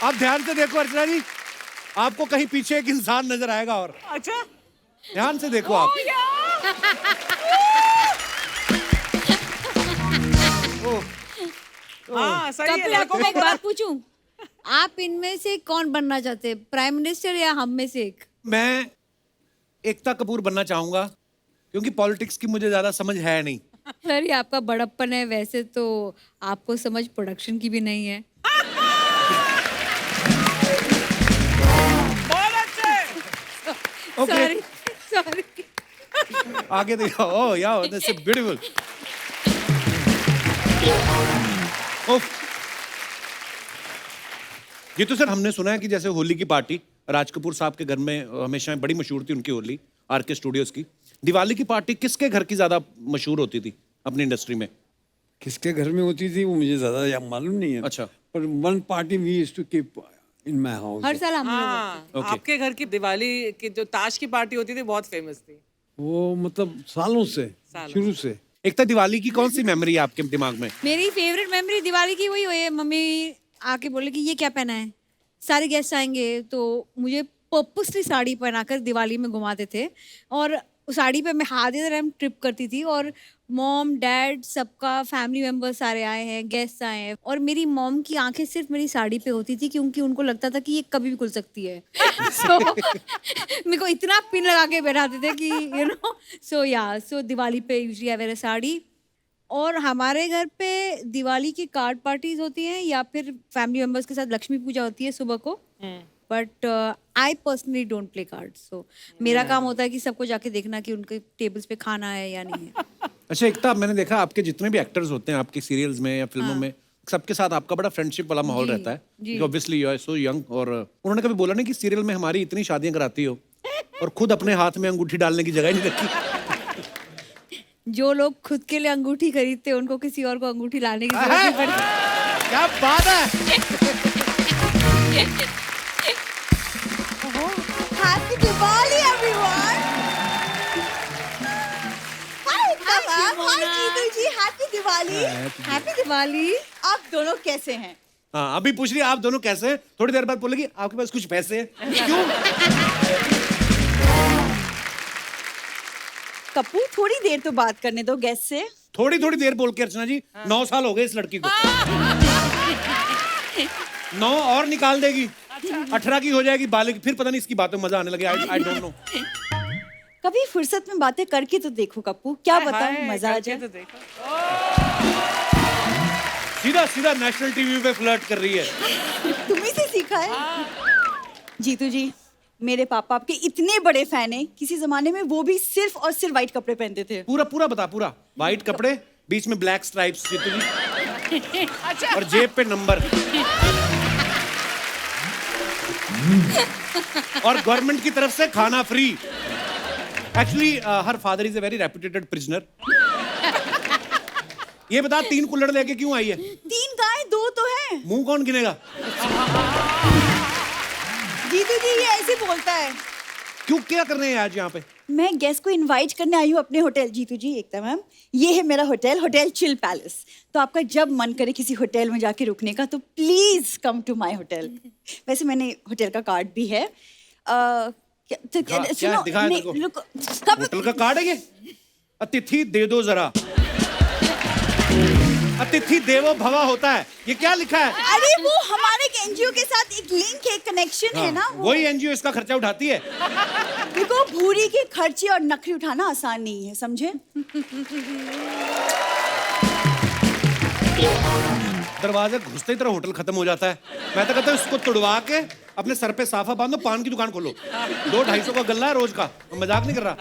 Speaker 1: आप ध्यान से देखो अर्चना जी, आपको कहीं पीछे एक इंसान नजर आएगा, और
Speaker 2: अच्छा।
Speaker 1: ध्यान से देखो आप।
Speaker 2: हाँ, सही है।
Speaker 4: कपिल, आपको मैं एक बात पूछूं, आप इनमें से कौन बनना चाहते हैं, प्राइम मिनिस्टर या हम में से एक?
Speaker 1: मैं एकता कपूर बनना चाहूंगा, क्योंकि पॉलिटिक्स की मुझे ज्यादा समझ है नहीं।
Speaker 4: सर, ये आपका बड़प्पन है, वैसे तो आपको समझ प्रोडक्शन की भी नहीं है।
Speaker 2: बहुत अच्छे।
Speaker 1: Okay,
Speaker 4: sorry sorry.
Speaker 1: आगे देखो। ओह यार, दैट्स सो ब्यूटीफुल। ये तो सर हमने सुना है कि जैसे होली की पार्टी राज कपूर साहब के घर में हमेशा बड़ी मशहूर थी, उनकी होली आरके स्टूडियोज की। दिवाली की पार्टी किसके घर की ज्यादा मशहूर होती थी अपनी इंडस्ट्री में?
Speaker 3: किसके घर में होती थी वो मुझे ज्यादा मालूम नहीं है।
Speaker 1: अच्छा।
Speaker 3: पर one party we used to keep in my house.
Speaker 4: हर साल हम लोग
Speaker 2: हाँ,
Speaker 1: Okay.
Speaker 2: आपके घर की दिवाली की जो ताश की पार्टी होती थी बहुत फेमस थी।
Speaker 3: वो मतलब सालों से, शुरू से।
Speaker 1: एकता, दिवाली की कौन सी मेमोरी है आपके दिमाग में?
Speaker 4: मेरी फेवरेट मेमोरी दिवाली की वही हुई है, मम्मी आके बोले कि ये क्या पहना है, सारे गेस्ट आएंगे, तो मुझे पर्पसली साड़ी पहनाकर दिवाली में घुमाते थे। और उस साड़ी पे मैं आधे टाइम ट्रिप करती थी और मॉम डैड सबका फैमिली मेम्बर्स सारे आए हैं, गेस्ट आए हैं और मेरी मॉम की आंखें सिर्फ मेरी साड़ी पे होती थी क्योंकि उनको लगता था कि ये कभी भी खुल सकती है। सो मेरे को इतना पिन लगा के बैठाते थे कि यू नो सो दिवाली पे यूजुअली आई वेयर अ साड़ी। और हमारे घर पे दिवाली की कार्ड पार्टीज होती हैं या फिर फैमिली मेम्बर्स के साथ लक्ष्मी पूजा होती है सुबह को। But I personally don't play card. So मेरा काम होता है कि सबको जाके देखना कि उनके टेबल्स पे खाना है या नहीं है।
Speaker 1: अच्छा एकता, मैंने देखा आपके जितने भी एक्टर्स होते हैं आपकी सीरियल्स में या फिल्मों में, सबके साथ आपका बड़ा फ्रेंडशिप वाला माहौल रहता है। Obviously you are so young. और उन्होंने कभी बोला नहीं कि सीरियल में हमारी इतनी शादियां कराती हो और खुद अपने हाथ में अंगूठी डालने की जगह ही नहीं रखी?
Speaker 4: जो लोग खुद के लिए अंगूठी खरीदते हैं उनको किसी और को अंगूठी लाने की जरूरत नहीं पड़ती।
Speaker 1: क्या बात है।
Speaker 7: Happy Diwali, everyone! Hi, Mama. Hi, Jeetu ji. Happy Diwali.
Speaker 4: Happy Diwali.
Speaker 7: आप दोनों कैसे हैं?
Speaker 1: हाँ, अभी पूछ रही है आप दोनों कैसे हैं, थोड़ी देर बाद बोलेगी आपके पास कुछ पैसे हैं। क्यों?
Speaker 7: कपूर, थोड़ी देर तो बात करने दो गेस्ट से।
Speaker 1: थोड़ी थोड़ी देर बोल के अर्चना जी, 9 साल हो गए इस लड़की को। 9 और निकाल देगी, 18 की हो जाएगी बालिग, फिर पता नहीं इसकी बातों में मजा आने लगे। I don't know.
Speaker 7: कभी फुर्सत में बातें करके तो देखो कपूर, क्या बताऊं, मजा आ जाए।
Speaker 2: तो देखो।
Speaker 1: सीधा सीधा नेशनल टीवी पे फ्लर्ट कर रही है।
Speaker 7: तुम्ही से सीखा है। जीतू जी, मेरे पापा आपके इतने बड़े फैन हैं, किसी जमाने में वो भी सिर्फ और सिर्फ व्हाइट कपड़े पहनते थे।
Speaker 1: पूरा पूरा बता, पूरा व्हाइट कपड़े, बीच में ब्लैक स्ट्राइप्स, जीतू जी, और जेब पे नंबर, और गवर्नमेंट की तरफ से खाना free. Actually her father is a very reputed prisoner. ये बता 3 कुल्हड़ लेके क्यों आई है?
Speaker 7: 3 गाय 2 तो है।
Speaker 1: मुंह कौन गिनेगा?
Speaker 7: जीतू जी ये ऐसे बोलता है।
Speaker 1: क्यों, क्या कर रहे हैं आज यहाँ पे?
Speaker 7: मैं गेस्ट को इनवाइट करने आई हूँ अपने होटल। जीतू जी, एकता मैम, ये है मेरा होटल, होटल चिल पैलेस। तो आपका जब मन करे किसी होटल में जाके रुकने का तो please come to my hotel. वैसे मैंने होटल का कार्ड भी है।
Speaker 1: क्या दिखाया तेरे को? होटल का कार्ड है ये? अतिथि दे दो जरा। अतिथि देवो भवा होता है, ये क्या लिखा है?
Speaker 7: अरे वो हमारे एक एनजीओ के साथ एक लिंक है, कनेक्शन है ना।
Speaker 1: वही एनजीओ इसका खर्चा उठाती है।
Speaker 7: देखो, भूरी के खर्चे और नखरी उठाना आसान नहीं है, समझे?
Speaker 1: दरवाजे घुसते ही तरह होटल खत्म हो जाता है। मैं तो कहता हूँ इसको तुड़वा के अपने सर पे साफा बांधो, पान की दुकान खोलो। 200-250 का गल्ला है रोज का, मजाक नहीं कर रहा।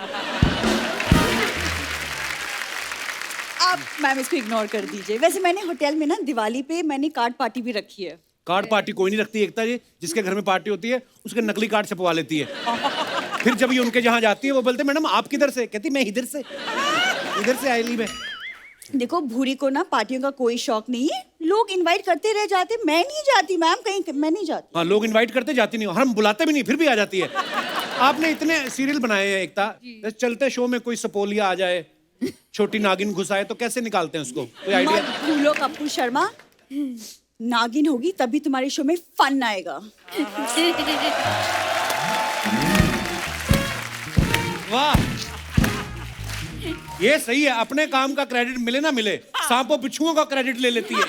Speaker 7: आप मैम इसको इग्नोर कर दीजिए। वैसे मैंने होटल में ना दिवाली पे मैंने कार्ड पार्टी भी रखी है।
Speaker 1: कार्ड पार्टी कोई नहीं रखती एकता जी। जिसके घर में पार्टी होती है उसके नकली कार्ड छपवा लेती है। फिर जब ये उनके जहाँ जाती है वो बोलते मैडम आप किधर से? कहती मैं इधर से, इधर से आई ली मैं।
Speaker 7: देखो, भूरी को ना पार्टियों का कोई शौक नहीं है। लोग इनवाइट करते रह जाते, मैं नहीं जाती मैम कहीं, मैं नहीं जाती।
Speaker 1: हाँ, लोग इनवाइट करते जाती नहीं, हम बुलाते भी नहीं फिर भी आ जाती है। आपने इतने सीरियल बनाए हैं एकता, चलते शो में कोई सपोलिया आ जाए, छोटी नागिन घुस आए तो कैसे निकालते हैं उसको? कोई आइडिया?
Speaker 7: मत भूलो कपूर शर्मा, नागिन होगी तभी तुम्हारे शो में फन आएगा।
Speaker 1: वाह, ये सही है। अपने काम का क्रेडिट मिले ना मिले, सांपों बिच्छुओं का क्रेडिट ले लेती है।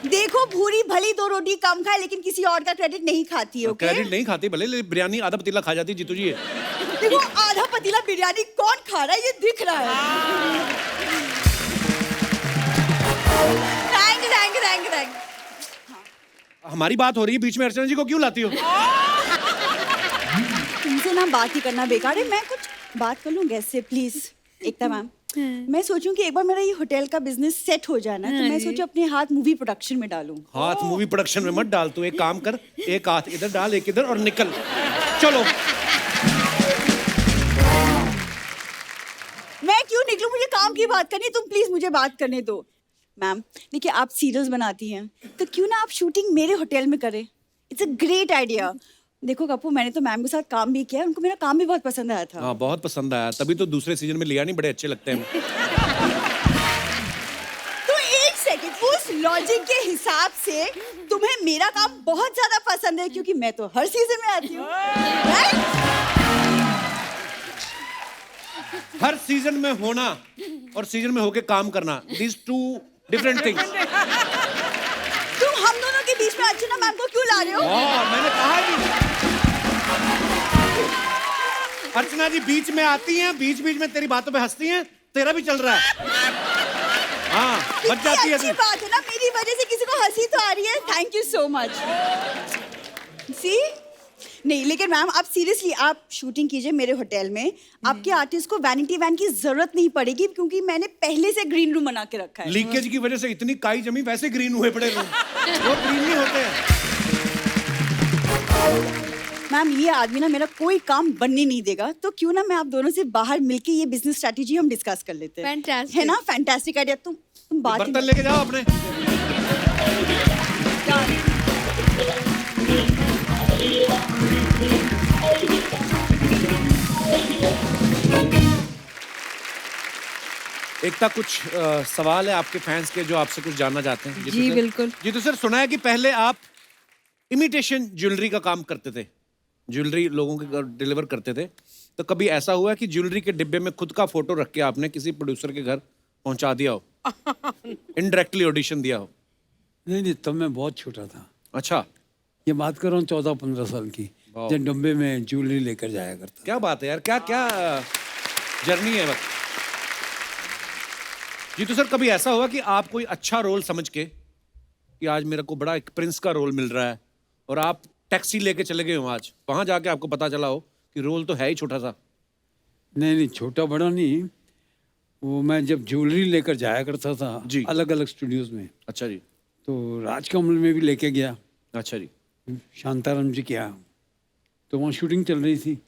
Speaker 7: देखो, भूरी भली 2 रोटी कम खाए लेकिन किसी और का क्रेडिट नहीं खाती है। ओके?
Speaker 1: क्रेडिट नहीं खाती भले, लेकिन बिरयानी आधा पतीला खा जाती जीतू जी।
Speaker 7: देखो, आधा पतीला बिरयानी कौन खा रहा है ये दिख रहा है। Rank rank rank rank.
Speaker 1: हमारी बात हो रही है, बीच में अर्चना जी को क्यों लाती हो?
Speaker 7: तुमसे ना बात ही करना बेकार है। मैं कुछ बात कर लूं गेस्ट से प्लीज। एकता मैम, मैं सोचूं कि एक बार मेरा ये होटल का बिजनेस सेट हो जाए ना, तो मैं सोचूं अपने हाथ मूवी प्रोडक्शन में डालूं।
Speaker 1: हाथ मूवी प्रोडक्शन में मत डाल, तू एक काम कर, एक हाथ इधर डाल, एक इधर, और निकल। चलो।
Speaker 7: मैं क्यों निकलूं? मुझे काम की बात करनी है, तुम प्लीज मुझे बात करने दो। मैम देखिए, आप सीरियल्स बनाती हैं तो क्यों ना आप शूटिंग मेरे होटल में करें। It's a great idea. देखो कपूर, मैंने तो मैम के साथ काम भी किया, उनको मेरा काम भी बहुत पसंद आया था।
Speaker 1: हाँ, बहुत पसंद आया, तभी तो दूसरे सीजन में लिया नहीं, बड़े अच्छे लगते हैं।
Speaker 7: तो एक सेकंड, उस लॉजिक के हिसाब से तुम्हें मेरा काम बहुत ज्यादा पसंद है क्योंकि मैं तो हर सीजन में आती हूँ।
Speaker 1: हर सीजन में होना और सीजन में होके काम करना, these two different things.
Speaker 7: तुम हम दोनों के बीच में अर्चना मैम को क्यों ला रहे हो?
Speaker 1: और मैंने कहा भी, अर्चना जी बीच में आती हैं, बीच बीच में तेरी बातों पे हंसती हैं, तेरा भी चल रहा है। हाँ, बच जाती है
Speaker 7: अच्छी बात है ना, मेरी वजह से किसी को हंसी तो आ रही है। Thank you so much. सी नहीं, लेकिन मैम आप सीरियसली आप शूटिंग कीजिए मेरे होटल में। आपके आर्टिस्ट को वैनिटी वैन की जरूरत नहीं पड़ेगी, क्योंकि मैंने पहले से ग्रीन रूम बना के रखा है।
Speaker 1: लीकेज की वजह से इतनी काई जमी, वैसे ग्रीन हुए पड़े रूम, वो ग्रीन नहीं होते हैं।
Speaker 7: मैम ये आदमी ना मेरा कोई काम बनने नहीं देगा, तो क्यों ना मैं आप दोनों से बाहर मिलके ये बिजनेस स्ट्रेटेजी हम डिस्कस कर लेते हैं।
Speaker 4: Fantastic.
Speaker 7: है ना, फैंटास्टिक आइडिया। तुम बात ही
Speaker 1: बर्तन लेके जाओ अपने। एकता, कुछ सवाल है आपके फैंस के जो आपसे कुछ जानना चाहते हैं?
Speaker 4: जी, बिल्कुल।
Speaker 1: जीतू सर, सुना है कि पहले आप इमिटेशन ज्वेलरी का काम करते थे, ज्वेलरी लोगों के घर डिलीवर करते थे, तो कभी ऐसा हुआ कि ज्वेलरी के डिब्बे में खुद का फोटो रख के आपने किसी प्रोड्यूसर के घर पहुंचा दिया हो, इनडायरेक्टली ऑडिशन दिया हो?
Speaker 3: नहीं, तब मैं बहुत छोटा था।
Speaker 1: अच्छा,
Speaker 3: ये बात कर रहा हूँ 14-15 साल की,
Speaker 1: वाह।
Speaker 3: जब डब्बे में ज्वेलरी लेकर जाया करता।
Speaker 1: क्या बात है यार, क्या क्या जर्नी है वक्त। जी तो सर, कभी ऐसा हुआ कि आप कोई अच्छा रोल समझ के कि आज मेरे को बड़ा एक प्रिंस का रोल मिल रहा है और आप टैक्सी लेके चले गए हो, आज वहां जाके आपको पता चला हो कि रोल तो है ही छोटा सा?
Speaker 3: नहीं, छोटा बड़ा नहीं, वो मैं जब ज्वेलरी लेकर जाया करता था
Speaker 1: जी।
Speaker 3: अलग अलग स्टूडियोज में,
Speaker 1: अच्छा जी,
Speaker 3: तो राजकमल में भी लेके गया,
Speaker 1: अच्छा जी,
Speaker 3: शांताराम जी के यहाँ, तो वहाँ शूटिंग चल रही थी,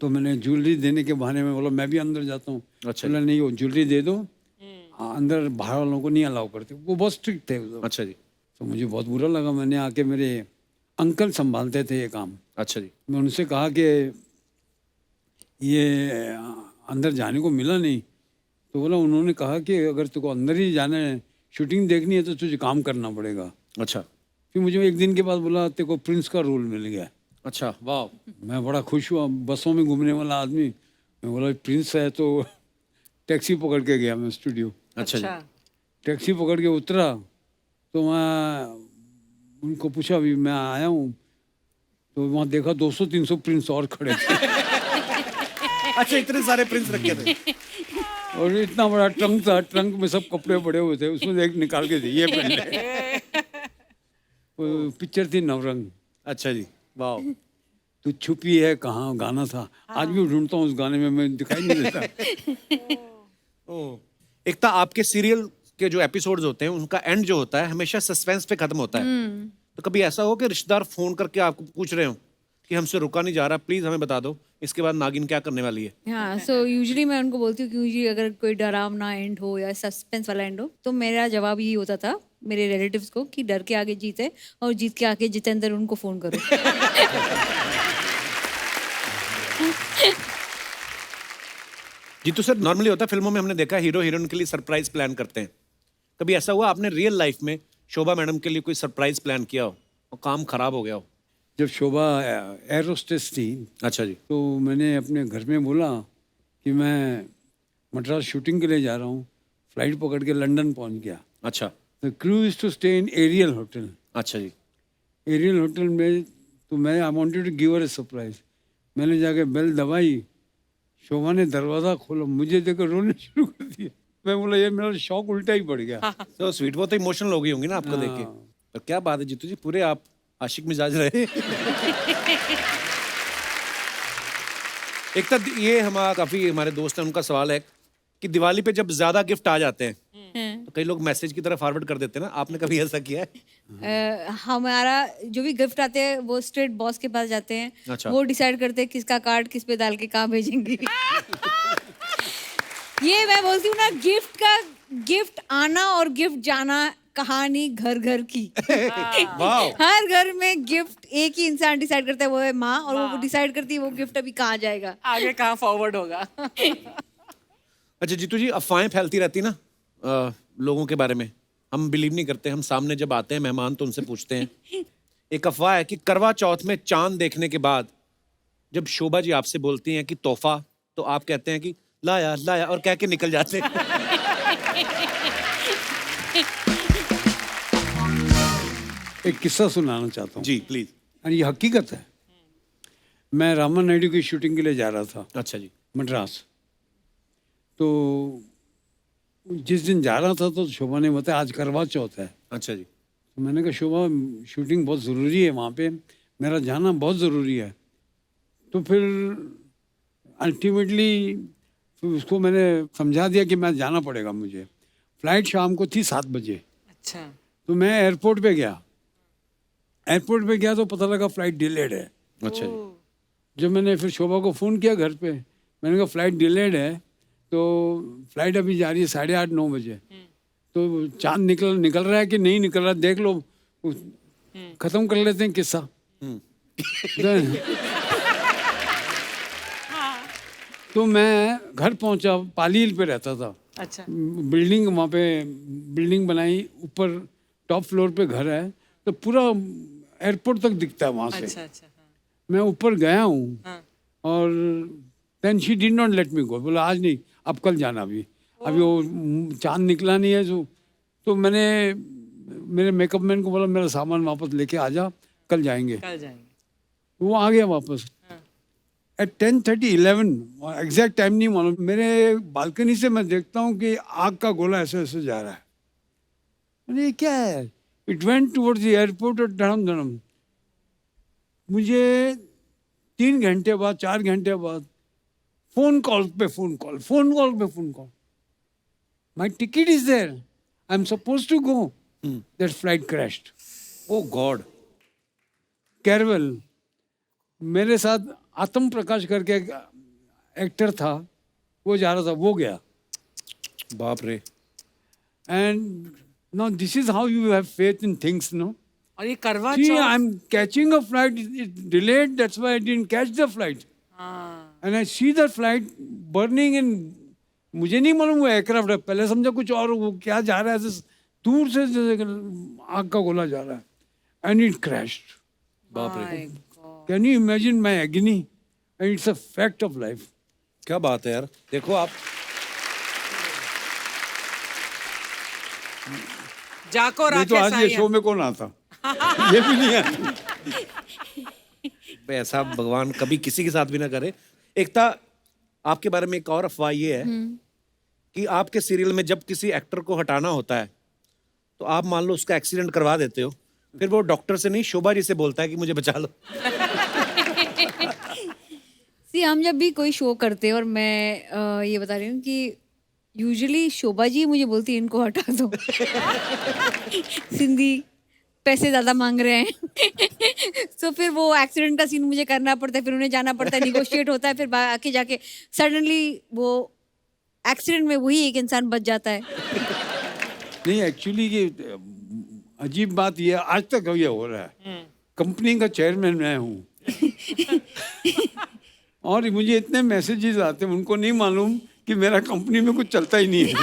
Speaker 3: तो मैंने ज्वेलरी देने के बहाने में बोला मैं भी अंदर जाता हूँ।
Speaker 1: अच्छा
Speaker 3: बोला नहीं, वो ज्वेलरी दे दो, अंदर बाहर वालों को नहीं अलाउ करते, वो बहुत स्ट्रिक्ट थे उस वक्त।
Speaker 1: अच्छा जी,
Speaker 3: तो मुझे बहुत बुरा लगा। मैंने आके, मेरे अंकल संभालते थे ये काम,
Speaker 1: अच्छा जी,
Speaker 3: मैं उनसे कहा कि ये अंदर जाने को मिला नहीं, तो बोला, उन्होंने कहा कि अगर तुझको अंदर ही जाना है, शूटिंग देखनी है, तो तुझे काम करना पड़ेगा।
Speaker 1: अच्छा,
Speaker 3: फिर मुझे एक दिन के बाद बोला तेरे को प्रिंस का रोल मिल गया।
Speaker 1: अच्छा, वाह,
Speaker 3: मैं बड़ा खुश हुआ, बसों में घूमने वाला आदमी, मैं बोला प्रिंस है, तो टैक्सी पकड़ के गया मैं स्टूडियो।
Speaker 1: अच्छा जी,
Speaker 3: टैक्सी पकड़ के उतरा, तो मैं उनको पूछा अभी मैं आया हूँ, तो वहाँ देखा 200-300 प्रिंस और खड़े थे।
Speaker 1: अच्छा, इतने सारे प्रिंस रखे थे?
Speaker 3: और इतना बड़ा ट्रंक था, ट्रंक में सब कपड़े पड़े हुए थे, उसमें एक निकाल के दिए पहले। पिक्चर थी नवरंग।
Speaker 1: अच्छा जी, वाह,
Speaker 3: तू छुपी है कहाँ गाना था, आज भी ढूंढता हूँ उस गाने में, मैं दिखाई नहीं देता।
Speaker 1: एकता, आपके सीरियल के जो एपिसोड्स होते हैं उनका एंड जो होता है हमेशा सस्पेंस पे खत्म होता है, तो कभी ऐसा हो कि रिश्तेदार फोन करके आपको पूछ रहे हो कि हमसे रुका नहीं जा रहा, प्लीज हमें बता दो इसके बाद नागिन क्या करने वाली है?
Speaker 4: हाँ, सो यूजुअली मैं उनको बोलती हूँ कि यूजुअली अगर कोई डरावना एंड हो या सस्पेंस वाला एंड हो, तो मेरा जवाब यही होता था मेरे रिलेटिव्स को कि डर के आगे जीत है और जीत के आगे जितेंद्र, उनको फोन करो।
Speaker 1: जी तो सर, नॉर्मली होता है फिल्मों में, हमने देखा हीरो हीरोइन के लिए सरप्राइज प्लान करते हैं, कभी ऐसा हुआ आपने रियल लाइफ में शोभा मैडम के लिए कोई सरप्राइज प्लान किया हो और काम खराब हो गया हो?
Speaker 3: जब शोभा एयर होस्टेस थी,
Speaker 1: अच्छा जी,
Speaker 3: तो मैंने अपने घर में बोला कि मैं मद्रास शूटिंग के लिए जा रहा हूँ, फ्लाइट पकड़ के लंदन पहुँच गया।
Speaker 1: अच्छा,
Speaker 3: the crew is to stay in Ariel hotel.
Speaker 1: अच्छा जी,
Speaker 3: एरियल होटल में, तो मैं I wanted to give her a surprise. मैंने जाके बेल दबाई, शोभा ने दरवाज़ा खोला, मुझे देखकर रोने शुरू कर दिया। मैं बोला ये मेरा शौक उल्टा ही पड़ गया।
Speaker 1: तो स्वीट, वो तो इमोशनल हो गई होंगी ना आपको देख के। तो क्या बात है जीतू जी, पूरे आप आशिक मिजाज रहे। एक तो ये हमारा काफी हमारे दोस्त हैं, उनका सवाल है कि दिवाली पे जब ज्यादा गिफ्ट आ जाते हैं तो कई लोग मैसेज की तरह फॉरवर्ड कर देते हैं ना, आपने कभी ऐसा किया है?
Speaker 4: हमारा जो भी गिफ्ट आते हैं वो स्ट्रेट बॉस के पास जाते हैं।
Speaker 1: अच्छा।
Speaker 4: वो डिसाइड करते हैं किसका कार्ड किस पे डाल के कहाँ भेजेंगे। ये मैं बोलती हूँ ना, गिफ्ट आना और गिफ्ट जाना कहानी घर घर की।
Speaker 1: वाह,
Speaker 4: हर घर में गिफ्ट एक ही इंसान डिसाइड करता है, वो है माँ, और वो डिसाइड करती है वो गिफ्ट अभी कहाँ जाएगा,
Speaker 2: आगे कहाँ फॉरवर्ड होगा।
Speaker 1: अच्छा जीतू जी, अफवाहें फैलती रहती ना लोगों के बारे में, हम बिलीव नहीं करते। हम सामने जब आते हैं मेहमान तो उनसे पूछते हैं। एक अफवाह है कि करवा चौथ में चांद देखने के बाद जब शोभा जी आपसे बोलती हैं कि तोहफा तो आप कहते हैं कि लाया लाया और कह के निकल जाते हैं।
Speaker 3: एक किस्सा सुनाना चाहता हूँ
Speaker 1: जी प्लीज।
Speaker 3: और ये हकीकत है। मैं रामा नायडू की शूटिंग के लिए जा रहा था
Speaker 1: अच्छा जी।
Speaker 3: मद्रास। तो जिस दिन जा रहा था तो शोभा ने बताया आज करवा चौथ है।
Speaker 1: अच्छा जी।
Speaker 3: तो मैंने कहा शोभा शूटिंग बहुत ज़रूरी है वहाँ पे, मेरा जाना बहुत ज़रूरी है। तो फिर अल्टीमेटली उसको मैंने समझा दिया कि मैं जाना पड़ेगा मुझे। फ़्लाइट शाम को थी 7 बजे।
Speaker 2: अच्छा।
Speaker 3: तो मैं एयरपोर्ट पे गया। एयरपोर्ट पे गया तो पता लगा फ़्लाइट डिलेड है।
Speaker 1: अच्छा जी।
Speaker 3: जब मैंने फिर शोभा को फ़ोन किया घर पे, मैंने कहा फ़्लाइट डिलेड है, तो फ़्लाइट अभी जा रही है 8:30-9 बजे। तो चांद निकल रहा है कि नहीं निकल रहा देख लो, ख़त्म कर लेते हैं किस्सा। तो मैं घर पहुंचा, पाली हिल पे रहता था।
Speaker 2: अच्छा।
Speaker 3: बिल्डिंग वहाँ पे बिल्डिंग बनाई, ऊपर टॉप फ्लोर पे घर है, तो पूरा एयरपोर्ट तक दिखता है वहाँ से।
Speaker 2: अच्छा अच्छा। हाँ।
Speaker 3: मैं ऊपर गया हूँ
Speaker 2: हाँ।
Speaker 3: और then she did not let me go. बोला आज नहीं, अब कल जाना। अभी वो चांद निकला नहीं है। तो मैंने मेरे मेकअप मैन को बोला मेरा सामान वापस लेके आ जा, कल जाएंगे।
Speaker 2: कल जाएंगे।
Speaker 3: वो आ गया वापस। एट 10:30 11 एग्जैक्ट टाइम नहीं मालूम, मेरे बालकनी से मैं देखता हूँ कि आग का गोला ऐसे ऐसे जा रहा है। मैंने ये क्या है? It went towards the airport और धड़म धड़म। मुझे 3 घंटे बाद 4 घंटे बाद फोन कॉल पे phone call. My ticket is there, I am suppose to go, that flight crashed.
Speaker 1: Oh God.
Speaker 3: कैरवेल, मेरे साथ आत्म प्रकाश करके एक एक्टर था, वो जा रहा था, वो गया।
Speaker 1: बाप रे।
Speaker 3: And now this is how you have faith in things, no.
Speaker 2: और ये करवा
Speaker 3: See,
Speaker 2: Chauth.
Speaker 3: I'm catching a flight. It's delayed. That's why I didn't catch the flight.
Speaker 2: हाँ।
Speaker 3: And I see the flight burning in. मुझे नहीं मालूम वो aircraft है, पहले समझा कुछ और, वो क्या जा रहा है ऐसे दूर से जैसे आग का गोला जा रहा है। And it crashed.
Speaker 1: बाप रे।
Speaker 2: My God.
Speaker 3: Can you imagine my एग्नी? And it's a fact of life.
Speaker 1: क्या बात है यार। देखो आप,
Speaker 2: जाको
Speaker 3: नहीं तो
Speaker 2: राकेश
Speaker 3: आज ये
Speaker 2: साईं।
Speaker 3: शो में कौन आता? ये भी नहीं आता।
Speaker 1: ऐसा भगवान कभी किसी के साथ भी ना करे। एकता, आपके बारे में एक और अफवाह ये है कि आपके सीरियल में जब किसी एक्टर को हटाना होता है तो आप मान लो उसका एक्सीडेंट करवा देते हो, फिर वो डॉक्टर से नहीं शोभा जी से बोलता है कि मुझे बचा लो।
Speaker 4: सी हम जब भी कोई शो करते हैं और मैं ये बता रही हूँ कि यूजुअली शोभा जी मुझे बोलती है इनको हटा दो। सिंधी पैसे ज़्यादा मांग रहे हैं। तो फिर वो एक्सीडेंट का सीन मुझे करना पड़ता है, फिर उन्हें जाना पड़ता है, निगोशिएट होता है, फिर आके जाके सडनली वो एक्सीडेंट में वही एक इंसान बच जाता है।
Speaker 3: नहीं, एक्चुअली ये अजीब बात ये है, आज तक ये हो रहा है। कंपनी का चेयरमैन मैं हूँ और मुझे इतने मैसेजेस आते हैं, उनको नहीं मालूम कि मेरा कंपनी में कुछ चलता ही नहीं है।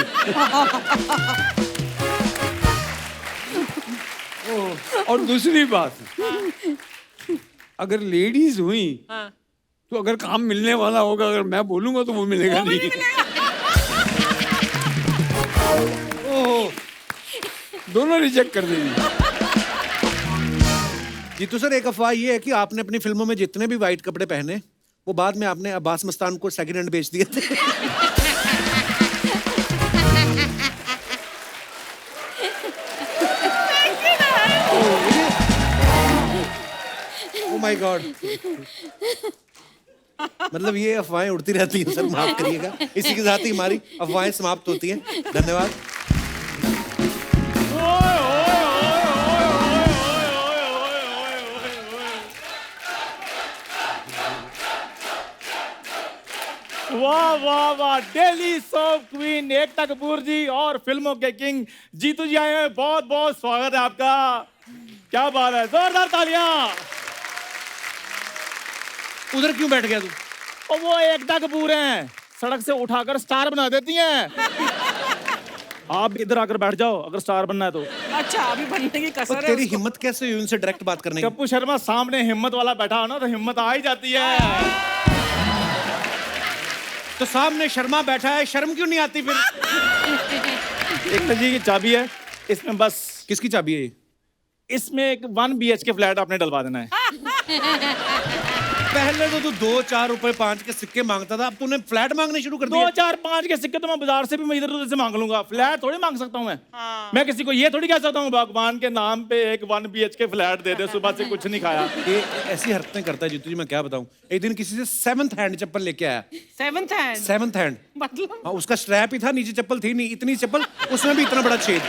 Speaker 3: और दूसरी बात, अगर लेडीज हुई तो अगर काम मिलने वाला होगा, अगर मैं बोलूंगा तो वो मिलेगा नहीं। दोनों रिजेक्ट कर देंगे।
Speaker 1: जीतू सर, एक अफवाह ये है कि आपने अपनी फिल्मों में जितने भी वाइट कपड़े पहने वो बाद में आपने अब्बास मस्तान को सेकंड हैंड बेच दिए थे। Oh my God. मतलब ये अफवाहें उड़ती रहती हैं सर, माफ करिएगा। इसी के साथ ही हमारी अफवाहें समाप्त होती हैं। धन्यवाद।
Speaker 8: वाह वाह वाह। दिल्ली सॉफ्ट क्वीन एकता कपूर जी और फिल्मों के किंग जीतू जी आए हैं। बहुत बहुत स्वागत है आपका। क्या बात है, जोरदार तालियां।
Speaker 1: उधर क्यों बैठ गया तू?
Speaker 8: और वो एकता कपूर हैं, सड़क से उठाकर स्टार बना देती हैं। आप इधर आकर बैठ जाओ अगर स्टार बनना है तो।
Speaker 2: अच्छा, अभी बनने की कसर है
Speaker 1: तेरी
Speaker 2: उसको।
Speaker 1: हिम्मत कैसे हुई उनसे डायरेक्ट बात करने की?
Speaker 8: कप्पू शर्मा सामने हिम्मत वाला बैठा हो ना तो हिम्मत आ ही जाती है।
Speaker 1: तो सामने शर्मा बैठा है, शर्म क्यों नहीं आती फिर?
Speaker 8: एकता जी की चाबी है, इसमें बस
Speaker 1: किसकी चाबी है ये?
Speaker 8: इसमें एक 1 BHK फ्लैट आपने डलवा देना है।
Speaker 1: पहले तो तू 2, 4 रुपए 5 के सिक्के मांगता था, अब तूने फ्लैट मांगने शुरू कर दिए।
Speaker 8: 2, 4, 5 के सिक्के तो मैं बाजार से भी मैं इधर उधर से मांग लूंगा, फ्लैट थोड़ी मांग सकता हूँ मैं। मैं किसी को ये थोड़ी कह सकता हूँ भगवान के नाम पे एक 1 BHK फ्लैट दे दे, सुबह से कुछ नहीं खाया।
Speaker 1: ये ऐसी हरकतें करता है जीतू जी, मैं क्या बताऊं। एक दिन किसी से 7th हैंड चप्पल लेके आया।
Speaker 2: 7th hand.
Speaker 1: 7th हैंड,
Speaker 2: मतलब
Speaker 1: हाँ, उसका स्ट्रैप ही था, नीचे चप्पल थी नहीं, इतनी चप्पल, उसमें भी इतना बड़ा छेद।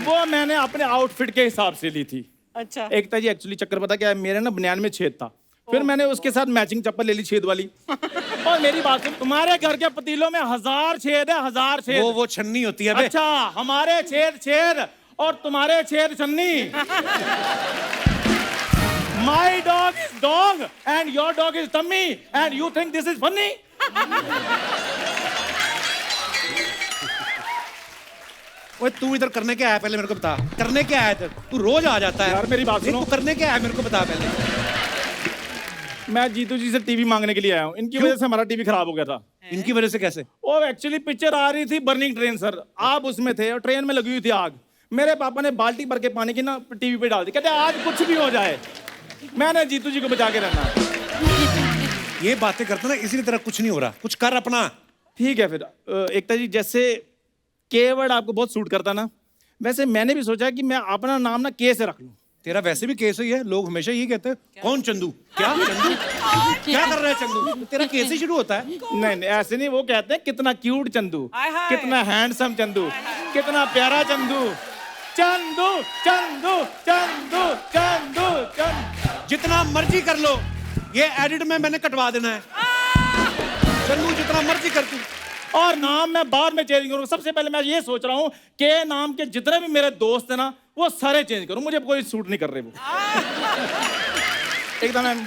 Speaker 8: वो मैंने अपने आउटफिट के हिसाब से ली थी।
Speaker 2: अच्छा.
Speaker 8: एकता जी एक्चुअली चक्कर पता क्या है, मेरे ना बनियान में छेद था, फिर मैंने उसके साथ मैचिंग चप्पल ले ली छेद वाली। और मेरी बात सुन, तुम्हारे घर के पतीलों में 1000 छेद है, 1000 छेद।
Speaker 1: वो छन्नी होती है बे।
Speaker 8: अच्छा, हमारे छेद छेद और तुम्हारे छेद छन्नी। My dog is dog and your dog is dummy and you think this is funny?
Speaker 1: ओए तू इधर करने क्या आया पहले मेरे को बता, करने क्या आया इधर? तू रोज आ जाता है
Speaker 8: यार मेरी बात
Speaker 1: नहीं,
Speaker 8: सुनो,
Speaker 1: तू करने क्या आया मेरे को बता पहले।
Speaker 8: मैं जीतू जी से टीवी मांगने के लिए आया हूँ, इनकी वजह से हमारा टीवी खराब हो गया था।
Speaker 1: इनकी वजह से कैसे?
Speaker 8: वो एक्चुअली पिक्चर आ रही थी बर्निंग ट्रेन सर, आप उसमें थे और ट्रेन में लगी हुई थी आग। मेरे पापा ने बाल्टी भर के पानी की ना टीवी पे डाल दी, कहते आज कुछ भी हो जाए मैंने जीतू जी को बचा के रहना।
Speaker 1: ये बातें करते ना, इसी तरह कुछ नहीं हो रहा, कुछ कर अपना।
Speaker 8: ठीक है फिर एकता जी, जैसे के वर्ड आपको बहुत सूट करता ना, वैसे मैंने भी सोचा कि मैं अपना नाम ना के से रख लूं।
Speaker 1: तेरा वैसे भी केस ही है, लोग हमेशा यही कहते हैं, कौन चंदू? क्या चंदू? क्या कर रहा है चंदू? तेरा केस ही शुरू होता है।
Speaker 8: नहीं नहीं ऐसे नहीं, वो कहते हैं कितना क्यूट चंदू,
Speaker 2: हाय हाय।
Speaker 8: कितना हैंडसम चंदू, कितना प्यारा चंदू, चंदू चंदू चंदू चंदू चंदू।
Speaker 1: जितना मर्जी कर लो, ये एडिट में मैंने कटवा देना है। चंदू जितना मर्जी कर तू।
Speaker 8: और नाम मैं बाद में चेंज करूंगा। सबसे पहले मैं ये सोच रहा हूँ के नाम के जितने भी मेरे दोस्त हैं ना, वो सारे चेंज करूं, मुझे कोई सूट नहीं कर रहे वो। एकदम मैम,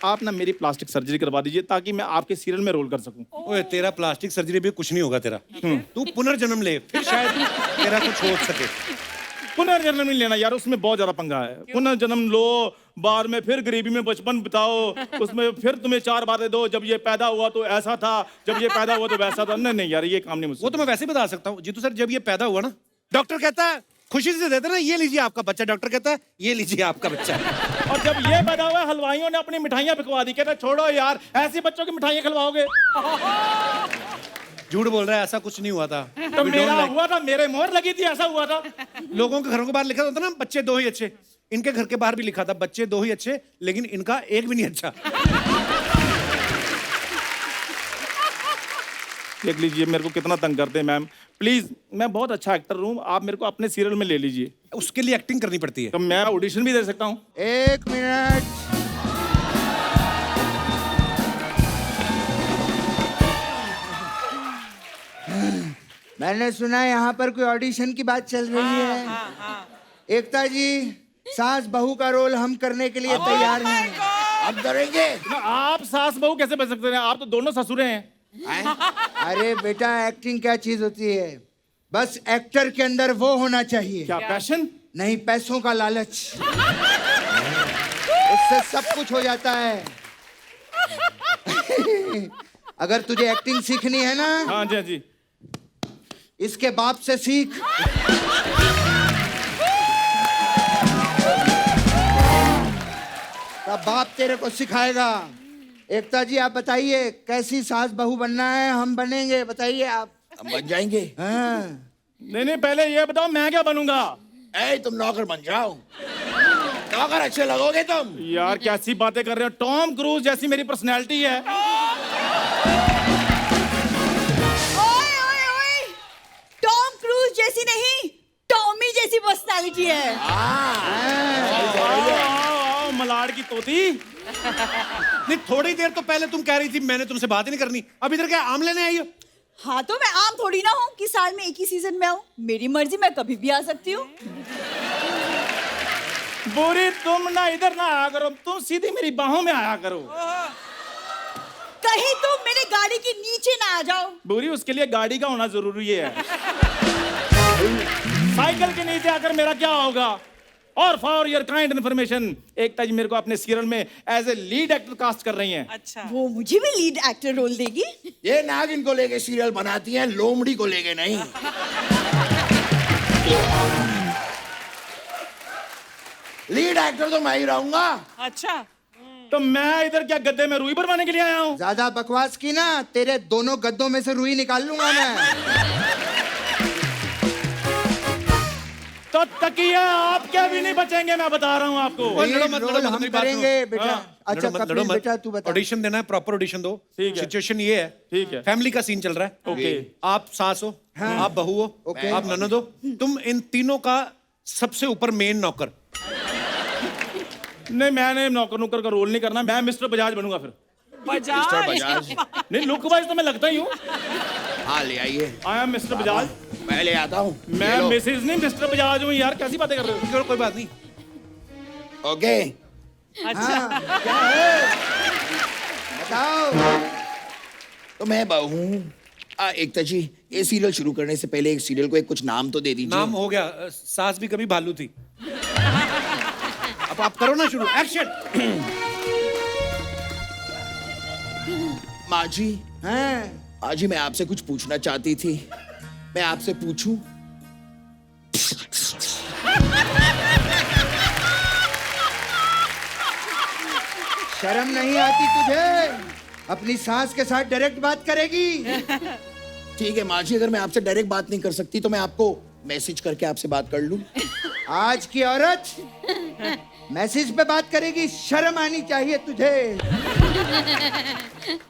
Speaker 8: आप ना मेरी प्लास्टिक सर्जरी करवा दीजिए ताकि मैं आपके सीरियल में रोल कर सकूं।
Speaker 1: ओए तेरा प्लास्टिक सर्जरी भी कुछ नहीं होगा तेरा। तू पुनर्जन्म ले, फिर शायद तेरा कुछ हो सके।
Speaker 8: पुनर्जन्म नहीं लेना यार, उसमें बहुत ज्यादा पंगा है। पुनर्जन्म लो, बाद में फिर गरीबी में बचपन बिताओ, उसमें फिर तुम्हें 4 बातें दो, जब ये पैदा हुआ तो ऐसा था, जब ये पैदा हुआ तो वैसा था। नहीं नहीं यार, ये काम नहीं मुझसे।
Speaker 1: वो तो मैं वैसे बता सकता हूँ जीतू सर, जब ये पैदा हुआ ना, डॉक्टर कहता है खुशी से देते ना, ये लीजिए आपका बच्चा। डॉक्टर कहता है ये लीजिए आपका बच्चा।
Speaker 8: और जब ये पैदा हुआ, हलवाइयों ने अपनी मिठाइयाँ बिकवा दी, कहते छोड़ो यार, ऐसे बच्चों की मिठाइयाँ खिलवाओगे।
Speaker 1: झूठ बोल रहा है, ऐसा कुछ नहीं हुआ था।
Speaker 8: तो मेरा हुआ था, मेरे मोहर लगी थी, ऐसा हुआ था।
Speaker 1: लोगों के घरों के बाहर लिखा होता ना, बच्चे 2 ही अच्छे। इनके घर के बाहर भी लिखा था बच्चे 2 ही अच्छे, लेकिन इनका एक भी नहीं अच्छा।
Speaker 8: देख लीजिए मेरे को कितना तंग करते हैं मैम, प्लीज। मैं बहुत अच्छा एक्टर हूँ, आप मेरे को अपने सीरियल में ले लीजिए।
Speaker 1: उसके लिए एक्टिंग करनी पड़ती है।
Speaker 8: तो मैं ऑडिशन भी दे सकता हूँ।
Speaker 5: 1 मिनट। मैंने सुना यहाँ पर कोई ऑडिशन की बात चल रही है। एकता जी, सास बहू का रोल हम करने के लिए तैयार हैं।
Speaker 6: अब करेंगे।
Speaker 8: आप सास बहू कैसे बन सकते हैं? आप तो दोनों ससुरे हैं।
Speaker 5: अरे बेटा, एक्टिंग क्या चीज होती है? बस एक्टर के अंदर वो होना चाहिए।
Speaker 8: क्या पैशन?
Speaker 5: नहीं, पैसों का लालच। उससे सब कुछ हो जाता है। अगर तुझे एक्टिंग सीखनी है ना,
Speaker 8: हाँ जी, हाँ जी।
Speaker 5: इसके बाप से सीख। तब बाप तेरे को सिखाएगा। एकता जी, आप बताइए कैसी सास बहू बनना है? हम बनेंगे, बताइए आप।
Speaker 6: हम बन जाएंगे।
Speaker 5: हाँ।
Speaker 8: नहीं नहीं, पहले ये बताओ मैं क्या बनूंगा?
Speaker 6: ए, तुम नौकर बन जाओ, नौकर अच्छे लगोगे तुम।
Speaker 8: यार कैसी बातें कर रहे हो? टॉम क्रूज जैसी मेरी पर्सनैलिटी है।
Speaker 7: ओए ओए ओए, टॉम क्रूज जैसी नहीं, टॉमी जैसी पर्सनालिटी है।
Speaker 8: आओ, मलाड़ की तोती।
Speaker 1: नहीं, थोड़ी देर तो पहले तुम कह रही थी मैंने तुमसे बात ही नहीं करनी, अब इधर क्या आम लेने आई हो?
Speaker 7: हाँ, तो मैं आम थोड़ी ना हूँ कि साल में एक ही सीजन में आऊँ। मेरी मर्जी, मैं कभी भी आ सकती हूँ।
Speaker 8: बुरी, तुम ना इधर ना आया करो, तुम सीधी मेरी बाहों में आया करो।
Speaker 7: कहीं तुम मेरे गाड़ी के नीचे ना आ जाओ।
Speaker 8: बुरी, उसके लिए गाड़ी का होना जरूरी है। साइकिल के नीचे आकर मेरा क्या होगा? और for your kind information, Ekta ji मेरे को अपने सीरियल में as a lead actor cast कर रही हैं।
Speaker 2: अच्छा।
Speaker 7: वो मुझे भी लीड एक्टर रोल देगी।
Speaker 6: ये नागिन को लेके सीरियल बनाती हैं, लोमड़ी को लेके नहीं। लीड एक्टर तो मैं ही रहूंगा।
Speaker 2: अच्छा
Speaker 8: तो मैं इधर क्या गद्दे में रुई भरवाने के लिए आया हूँ?
Speaker 5: ज्यादा बकवास की ना, तेरे दोनों गद्दों में से रुई निकाल लूंगा मैं।
Speaker 8: तो तकिया आपके भी नहीं बचेंगे, मैं बता रहा हूँ आपको।
Speaker 5: लीड रोल हम करेंगे बेटा।
Speaker 8: हाँ।
Speaker 5: अच्छा कपिल बेटा तू बता।
Speaker 1: ऑडिशन देना है, प्रॉपर ऑडिशन दो।
Speaker 8: ठीक है।
Speaker 1: सिचुएशन ये है,
Speaker 8: ठीक है।
Speaker 1: फैमिली का सीन चल रहा है।
Speaker 8: ओके।
Speaker 1: आप सास हो, आप बहू हो, आप ननद हो, तुम इन तीनों का सबसे ऊपर मेन नौकर।
Speaker 8: नहीं, मैंने नौकर नुकर का रोल नहीं करना, मैं मिस्टर बजाज बनूंगा फिर।
Speaker 2: बजाज
Speaker 8: नहीं, लुक वाइज तो मैं लगता ही हूँ।
Speaker 6: हाँ ले आइए,
Speaker 8: आई एम मिस्टर बजाज।
Speaker 6: मैं ले आता हूँ।
Speaker 8: मैं मिसेज नहीं मिस्टर बजाज हूँ यार, कैसी बातें कर रहे हो?
Speaker 1: चलो कोई बात नहीं।
Speaker 6: ओके
Speaker 2: अच्छा
Speaker 5: क्या है बताओ।
Speaker 6: तो मैं बहू हूँ। एकता जी, ये सीरियल शुरू करने से पहले एक सीरियल को एक कुछ नाम तो दे दीजिए।
Speaker 1: नाम हो गया, सास भी कभी भालू थी। अब आप करो ना शुरू, एक्शन।
Speaker 6: माँ जी,
Speaker 5: हैं?
Speaker 6: माँ जी मैं आपसे कुछ पूछना चाहती थी, मैं आपसे पूछूं?
Speaker 5: शर्म नहीं आती तुझे? अपनी सास के साथ डायरेक्ट बात करेगी?
Speaker 6: ठीक है माँ जी, अगर मैं आपसे डायरेक्ट बात नहीं कर सकती तो मैं आपको मैसेज करके आपसे बात कर लूं।
Speaker 5: आज की औरत मैसेज पे बात करेगी, शर्म आनी चाहिए तुझे।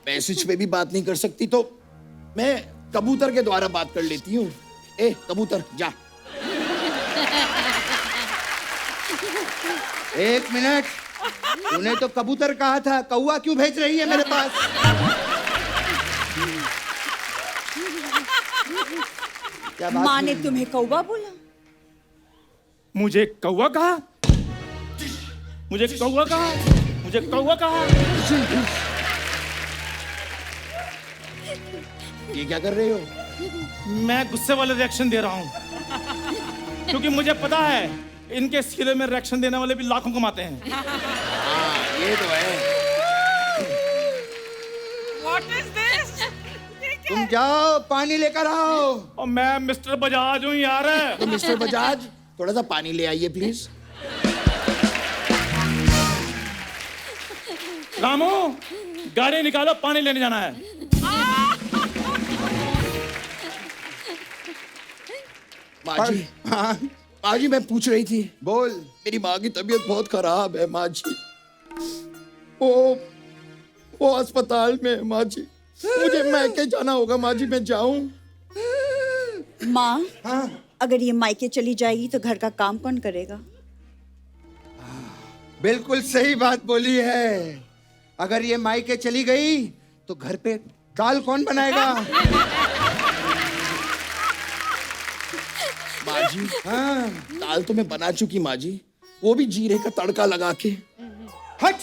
Speaker 6: मैसेज पे भी बात नहीं कर सकती तो मैं कबूतर के द्वारा बात कर लेती हूँ। ए कबूतर जा।
Speaker 5: एक मिनट, तूने तो कबूतर कहा था, कौवा क्यों भेज रही है मेरे पास? क्या बात
Speaker 7: माँ
Speaker 5: हुई?
Speaker 7: ने तुम्हें कौवा बोला?
Speaker 8: मुझे कौवा कहा? मुझे कौवा कहा? मुझे कौवा कहा?
Speaker 6: ये क्या कर रहे हो?
Speaker 8: मैं गुस्से वाले रिएक्शन दे रहा हूँ, क्योंकि मुझे पता है इनके सीरियल में रिएक्शन देने वाले भी लाखों कमाते हैं।
Speaker 6: हाँ ये तो है।
Speaker 2: What is this?
Speaker 5: तुम जाओ पानी लेकर आओ।
Speaker 8: और मैं मिस्टर बजाज हूँ यार।
Speaker 6: तो मिस्टर बजाज थोड़ा सा पानी ले आइए प्लीज।
Speaker 8: रामू, गाड़ी निकालो, पानी लेने जाना है।
Speaker 6: माँ जी,
Speaker 5: हाँ
Speaker 6: माँ जी मैं पूछ रही थी,
Speaker 5: बोल।
Speaker 6: मेरी माँ की तबीयत बहुत खराब है माँ जी। वो अस्पताल में है माँ जी। मुझे मैके जाना होगा माँ जी, मैं जाऊं?
Speaker 7: माँ,
Speaker 5: हाँ
Speaker 7: अगर ये मायके चली जाएगी तो घर का काम कौन करेगा?
Speaker 5: बिल्कुल सही बात बोली है। अगर ये मायके चली गई तो घर पे दाल कौन बनाएगा?
Speaker 6: माँ जी,
Speaker 5: हाँ
Speaker 6: दाल तो मैं बना चुकी माँ जी, वो भी जीरे का तड़का लगा के।
Speaker 5: हट,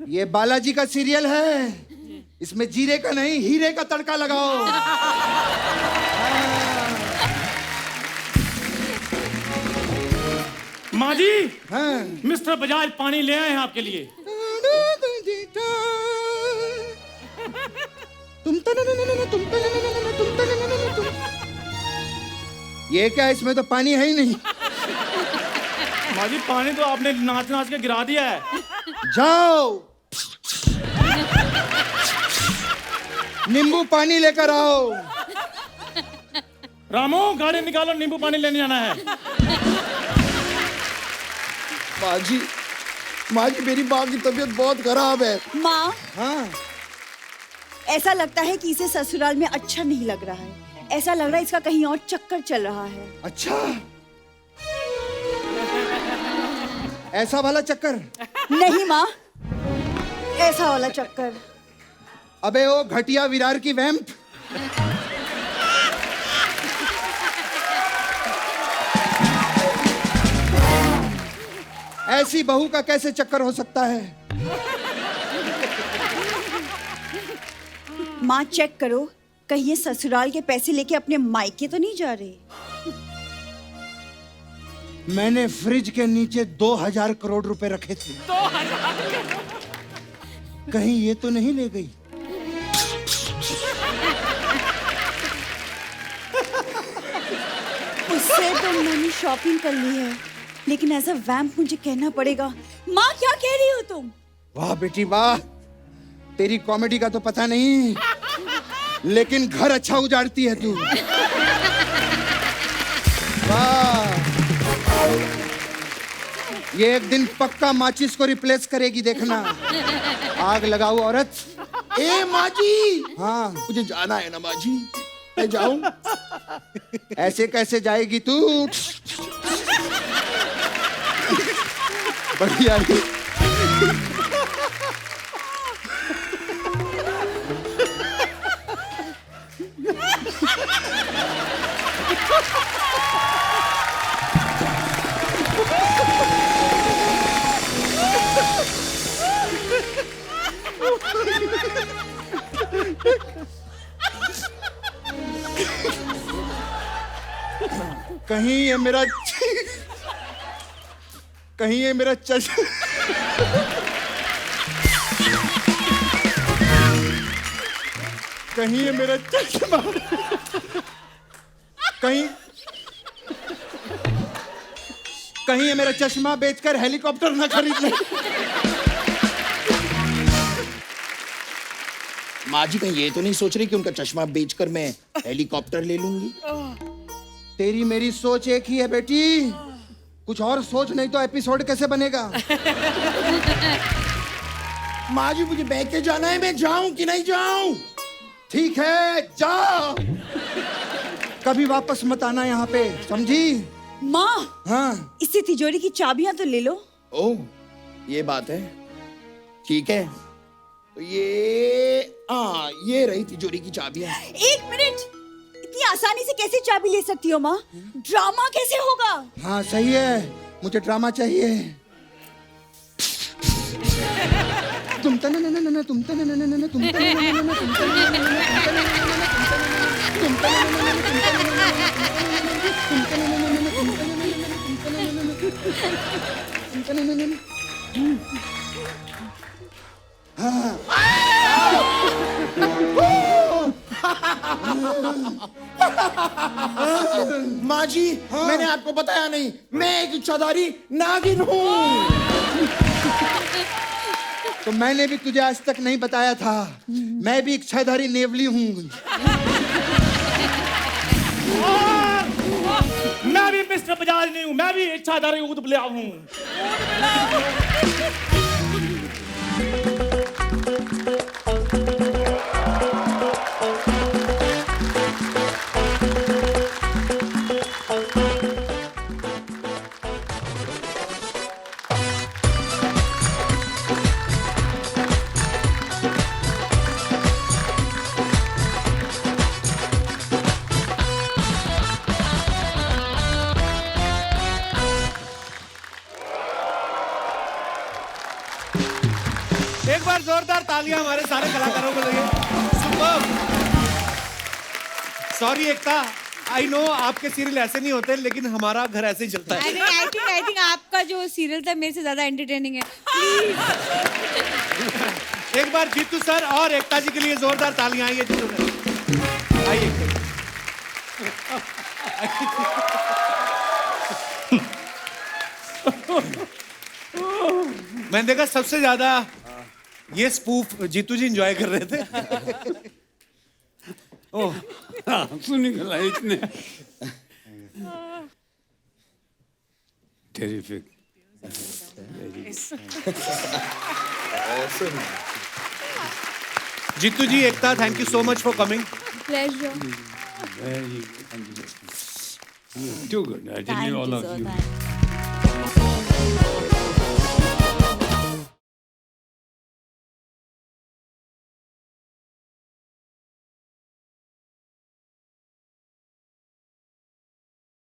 Speaker 5: ये बालाजी का सीरियल है, इसमें जीरे का नहीं हीरे का तड़का लगाओ।
Speaker 8: माँ जी,
Speaker 5: हाँ
Speaker 8: मिस्टर बजाज पानी ले आए हैं आपके लिए।
Speaker 5: ये क्या, इसमें तो पानी है ही नहीं।
Speaker 8: माँ जी, पानी तो आपने नाच नाच के गिरा दिया है।
Speaker 5: जाओ नींबू पानी लेकर आओ।
Speaker 8: रामू, गाड़ी निकालो, नींबू पानी लेने जाना है।
Speaker 6: माँ जी मेरी माँ की तबीयत बहुत खराब है।
Speaker 7: माँ,
Speaker 5: हाँ
Speaker 7: ऐसा लगता है कि इसे ससुराल में अच्छा नहीं लग रहा है। ऐसा लग रहा है इसका कहीं और चक्कर चल रहा है।
Speaker 5: अच्छा, ऐसा वाला चक्कर?
Speaker 7: नहीं माँ, ऐसा वाला चक्कर।
Speaker 5: अबे ओ घटिया विरार की वैम्प। ऐसी बहू का कैसे चक्कर हो सकता है?
Speaker 7: माँ चेक करो, कहीं ये ससुराल के पैसे लेके अपने मायके तो नहीं जा रही।
Speaker 5: मैंने फ्रिज के नीचे 2000 करोड़ रुपए रखे थे।
Speaker 2: 2000
Speaker 5: कहीं ये तो नहीं ले गई?
Speaker 7: वैसे तो मैंने शॉपिंग कर ली है, लेकिन एज अ वैम्प मुझे कहना पड़ेगा। माँ क्या कह रही हो तुम?
Speaker 5: वाह बेटी वाह, तेरी कॉमेडी का तो पता नहीं, लेकिन घर अच्छा उजाड़ती है तू। वाह, ये एक दिन पक्का माचिस को रिप्लेस करेगी, देखना। आग लगाओ औरत।
Speaker 6: ए माँ जी,
Speaker 5: हाँ,
Speaker 6: मुझे जाना है ना माँ जी, मैं जाऊं?
Speaker 5: ऐसे कैसे जाएगी तू? बढ़िया है। कहीं ये मेरा चश्मा कहीं ये मेरा चश्मा कहीं ये मेरा चश्मा बेचकर हेलीकॉप्टर ना खरीद ले।
Speaker 6: माँ जी कहीं ये तो नहीं सोच रही कि उनका चश्मा बेचकर मैं हेलीकॉप्टर ले लूंगी?
Speaker 5: तेरी मेरी सोच एक ही है बेटी, कुछ और सोच, नहीं तो एपिसोड कैसे बनेगा।
Speaker 6: माँ जी मुझे बैग के जाना है, मैं जाऊं कि नहीं जाऊं?
Speaker 5: ठीक है जा, कभी वापस मत आना यहाँ पे, समझी?
Speaker 7: माँ,
Speaker 5: हाँ,
Speaker 7: इससे तिजोरी की चाबियां तो ले लो।
Speaker 6: ओह ये बात है, ठीक है। तो ये रही तिजोरी की चाबियां।
Speaker 7: एक मिनट, इतनी आसानी से कैसे चाबी ले सकती हो माँ? ड्रामा कैसे होगा?
Speaker 5: हाँ सही है, मुझे ड्रामा चाहिए। तुम तने न न न तुम तने न न न तुम तने न न न तुम तने न न न तुम तने न न तुम तने न न।
Speaker 6: माँ जी मैंने आपको बताया नहीं, मैं एक इच्छाधारी नागिन हूँ।
Speaker 5: तो मैंने भी तुझे आज तक नहीं बताया था, मैं भी इच्छाधारी नेवली हूँ।
Speaker 8: मैं भी मिस्टर बजाज नहीं हूँ, मैं भी इच्छाधारी ऊद बुलाया हूँ।
Speaker 1: एक बार जोरदार तालियां हमारे सारे कलाकारों को लगे। Superb. Sorry Ekta, I know आपके सीरियल ऐसे नहीं होते, लेकिन हमारा घर ऐसे ही चलता है।
Speaker 4: आई थिंक आपका जो सीरियल था मेरे से ज्यादा एंटरटेनिंग है। प्लीज
Speaker 1: एक बार जीतू सर और एकता जी के लिए जोरदार तालियां। आइए जीतू सर, आइए। मैंने देखा सबसे ज्यादा ये स्पूफ जीतू जी एंजॉय कर रहे थे।
Speaker 3: ओह आंसू निकला इतने। Terrific.
Speaker 1: Jeetu ji, Ekta, thank you so much for coming.
Speaker 4: Pleasure.
Speaker 3: Very too good. I tell you all of you.